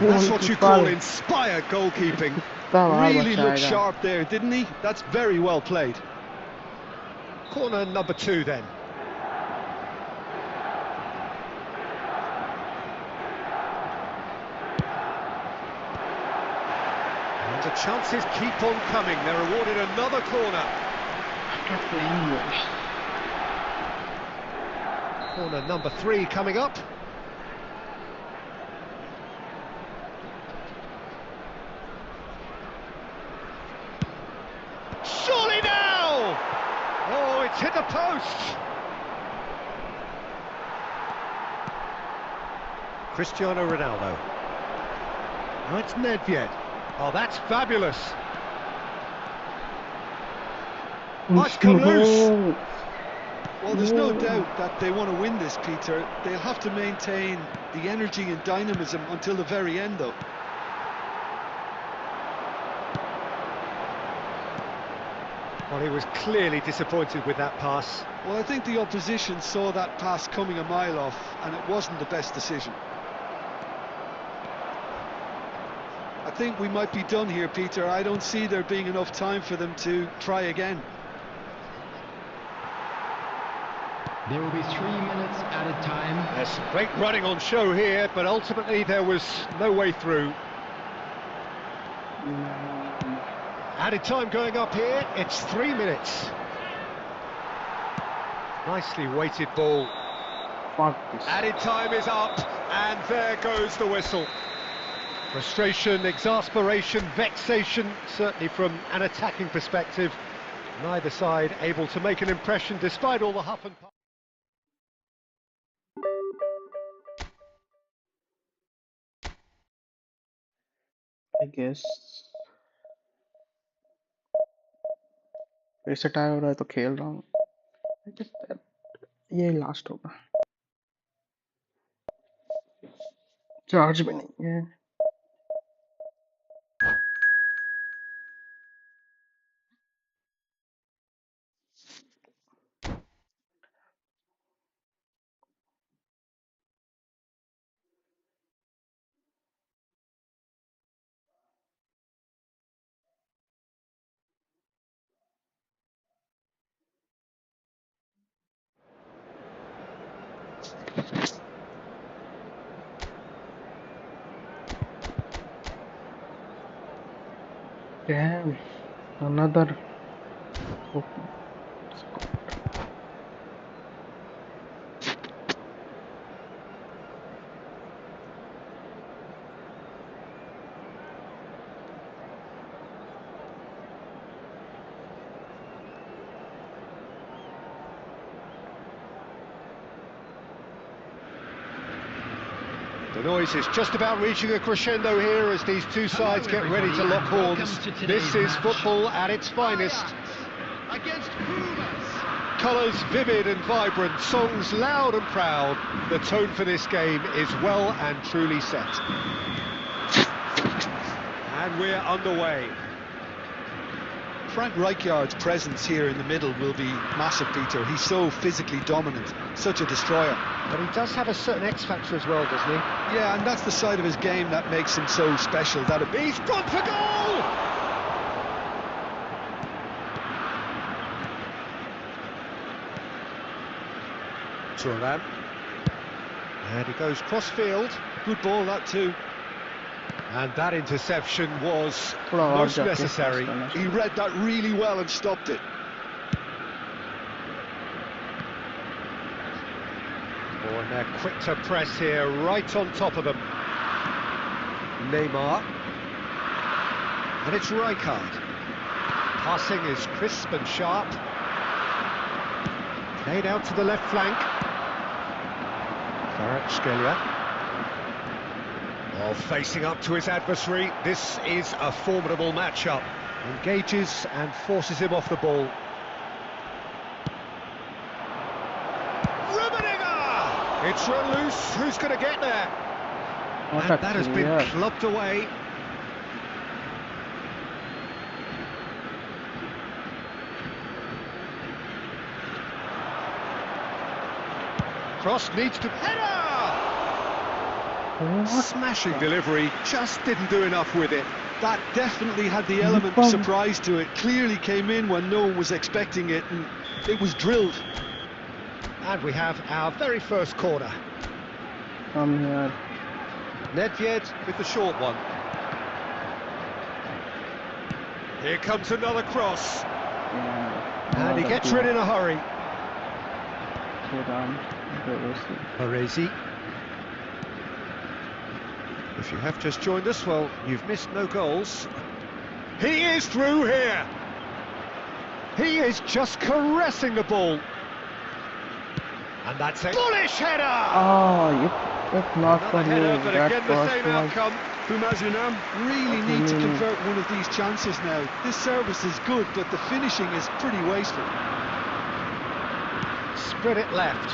That's what you call inspired goalkeeping. Really looked sharp there, didn't he? That's very well played. Corner number 2 then. And the chances keep on coming. They're awarded another corner. Corner number 3 coming up. It's hit the post. Cristiano Ronaldo. Oh, it's Nedved. Oh, that's fabulous. Oh, it's come loose. Well, there's no doubt that they want to win this, Peter. They'll have to maintain the energy and dynamism until the very end, though. Well, he was clearly disappointed with that pass. Well, I think the opposition saw that pass coming a mile off, and it wasn't the best decision. I think we might be done here, Peter. I don't see there being enough time for them to try again. There will be 3 minutes added time. There's some great running on show here, but ultimately there was no way through. Added time going up here, it's 3 minutes. Nicely weighted ball. Added time is up, and there goes the whistle. Frustration, exasperation, vexation, certainly from an attacking perspective. Neither side able to make an impression despite all the huff and puff. I guess फिर से time हो रहा है तो खेल रहा हूँ। I guess that ये लास्ट होगा। चार्ज भी नहीं है। Damn, another. The noise is just about reaching a crescendo here as these two sides get ready to lock horns. This is football at its finest. Against Pumas. Colours vivid and vibrant, songs loud and proud. The tone for this game is well and truly set. And we're underway. Frank Rijkaard's presence here in the middle will be massive, Peter. He's so physically dominant, such a destroyer. But he does have a certain X factor as well, doesn't he? Yeah, and that's the side of his game that makes him so special. That He's gone for goal! Turan. And he goes cross-field. Good ball, that too. And that interception was most necessary. He read that really well and stopped it. Oh, and they're quick to press here, right on top of them. Neymar. And it's Rijkaard. Passing is crisp and sharp. Played out to the left flank. Kvaratskhelia. Oh, facing up to his adversary, this is a formidable matchup. Engages and forces him off the ball. Rummenigge! It's run loose, who's going to get there? And that has been clubbed away. Cross needs to... Header! Smashing delivery, just didn't do enough with it. That definitely had the element of surprise to it. Clearly came in when no one was expecting it, and it was drilled. And we have our very first corner. Come here. Nedved with the short one. Here comes another cross. Yeah, And he gets rid in a hurry. Baresi. If you have just joined us, well, you've missed no goals. He is through here. He is just caressing the ball. And that's a bullish header! If not for Another me, header, but that again the cross same was outcome. Bumazunam really need to remaining. convert one of these chances now. This service is good, but the finishing is pretty wasteful. Spread it left.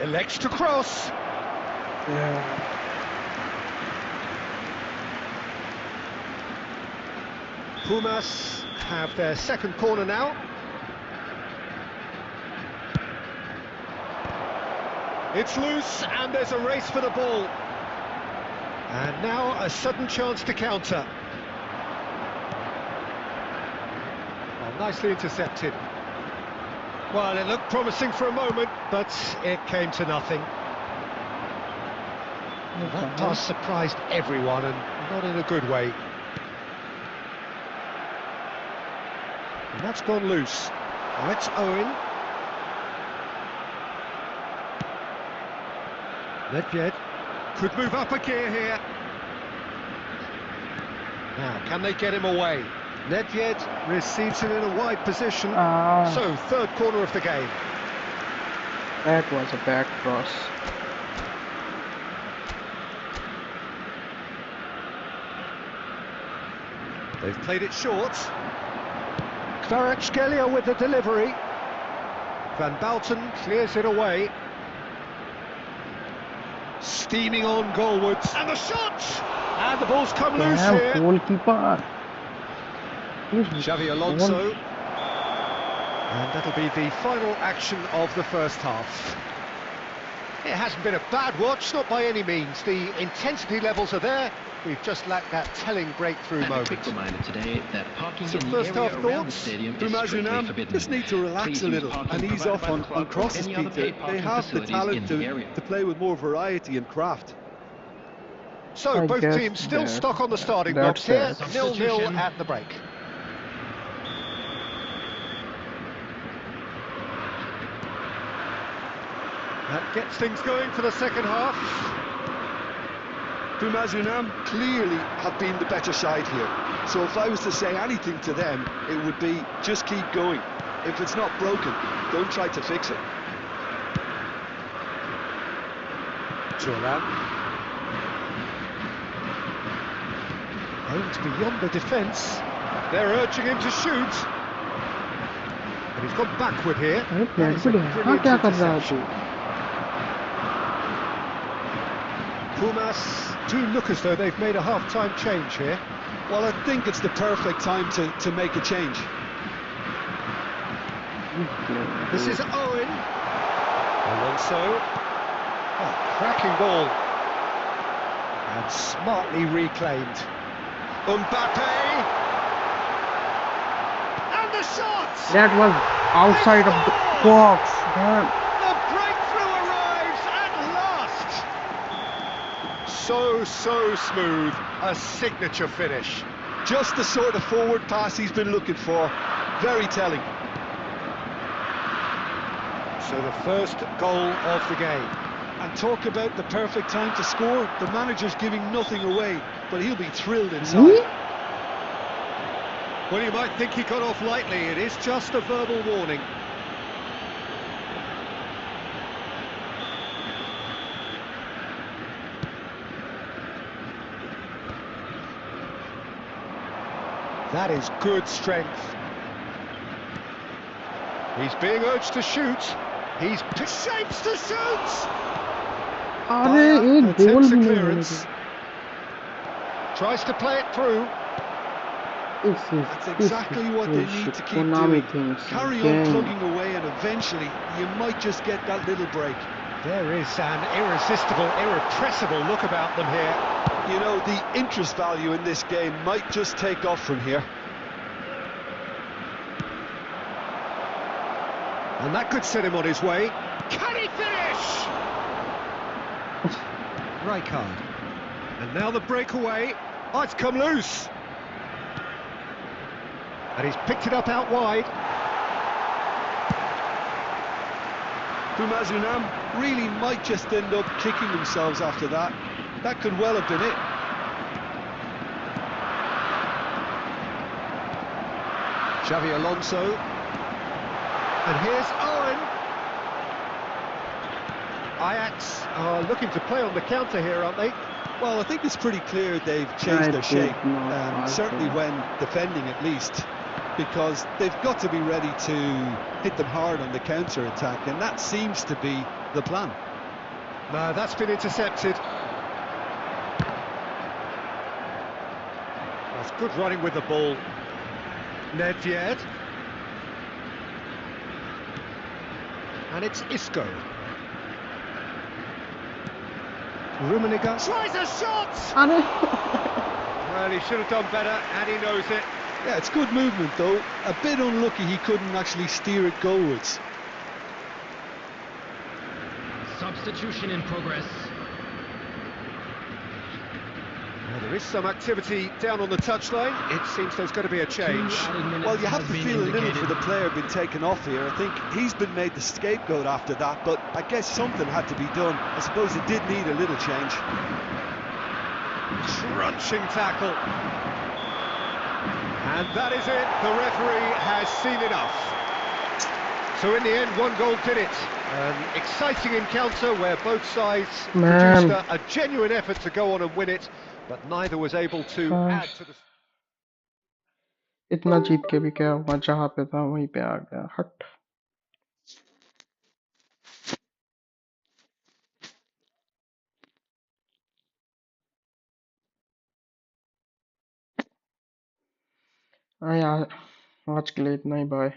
Elects to cross. Yeah. Pumas have their second corner now. It's loose and there's a race for the ball. And now a sudden chance to counter. Well, nicely intercepted. Well, it looked promising for a moment, but it came to nothing. That pass surprised everyone, and not in a good way. And that's gone loose. Well, it's Owen. Nedved could move up a gear here. Now, can they get him away? Nedved receives him in a wide position. So, third corner of the game. That was a bad cross. They've played it short. Kvaratskhelia with the delivery. Van Bouten clears it away. Steaming on goalwards. And the shot! And the ball's come loose here. Goalkeeper. Xavi Alonso. And that'll be the final action of the first half. It hasn't been a bad watch, not by any means. The intensity levels are there. We've just lacked that telling breakthrough And moment. a quick reminder today that parking Some in the first area half around the thoughts? stadium is strictly Bumazunam forbidden. just need to relax Please a use little parking and ease provided off by the on club or crosses, any other Peter. paid They parking have the facilities talent in the area. to play with more variety and craft. So I both guess teams still that- stuck on the starting that's blocks here, it. 0-0 Substitution. at the break. That gets things going for the second half. Bumazunam clearly have been the better side here. So if I was to say anything to them, it would be just keep going. If it's not broken, don't try to fix it. Turan. Aims beyond the defence. They're urging him to shoot. And he's gone backward here. अरे That is a platform हाँ brilliant क्या कर रहा है interception. तू? Pumas do look as though they've made a half-time change here. Well, I think it's the perfect time to make a change. This is Owen. Alonso. Oh, cracking ball. And smartly reclaimed. Mbappe. And the shot! That was outside of the box. Man. The breakthrough arrives at last! So smooth. A signature finish. Just the sort of forward pass he's been looking for. Very telling. So the first goal of the game. And talk about the perfect time to score. The manager's giving nothing away, but he'll be thrilled inside. Well, you might think he got off lightly. It is just a verbal warning. That is good strength. He's being urged to shoot. He's shapes to shoot. अरे एक Attempts goal a भी नहीं clearance. मिलेगी. Tries to play it through. That's exactly what they need to keep Konami doing. things Carry on again. plugging away, and eventually you might just get that little break. There is an irresistible, irrepressible look about them here. You know, the interest value in this game might just take off from here. And that could set him on his way. Can he finish? Rijkaard. And now the breakaway. Oh, it's come loose. And he's picked it up out wide. Bumazunam really might just end up kicking themselves after that. That could well have been it. Xavi Alonso. And here's Owen. Ajax are looking to play on the counter here, aren't they? Well, I think it's pretty clear they've changed their shape, certainly when defending at least, because they've got to be ready to hit them hard on the counter-attack, and that seems to be the plan. No, that's been intercepted. That's good running with the ball. Nedved. And it's Isco. Rummenigge tries a shot! Well, he should have done better, and he knows it. Yeah, it's good movement though. A bit unlucky he couldn't actually steer it goalwards. Substitution in progress. Well, there is some activity down on the touchline. It seems there's going to be a change. Well, you have to feel a little for the player being taken off here. I think he's been made the scapegoat after that, but I guess something had to be done. I suppose it did need a little change. Crunching tackle. And that is it. The referee has seen enough. So in the end, one goal did it. An exciting encounter where both sides produced a genuine effort to go on and win it, but neither was able to add to the... इतना जीत के भी क्या हुआ, जहाँ पे था वहीं पे आ गया, हट। हाँ यार, आज के लिए इतना ही, बाय।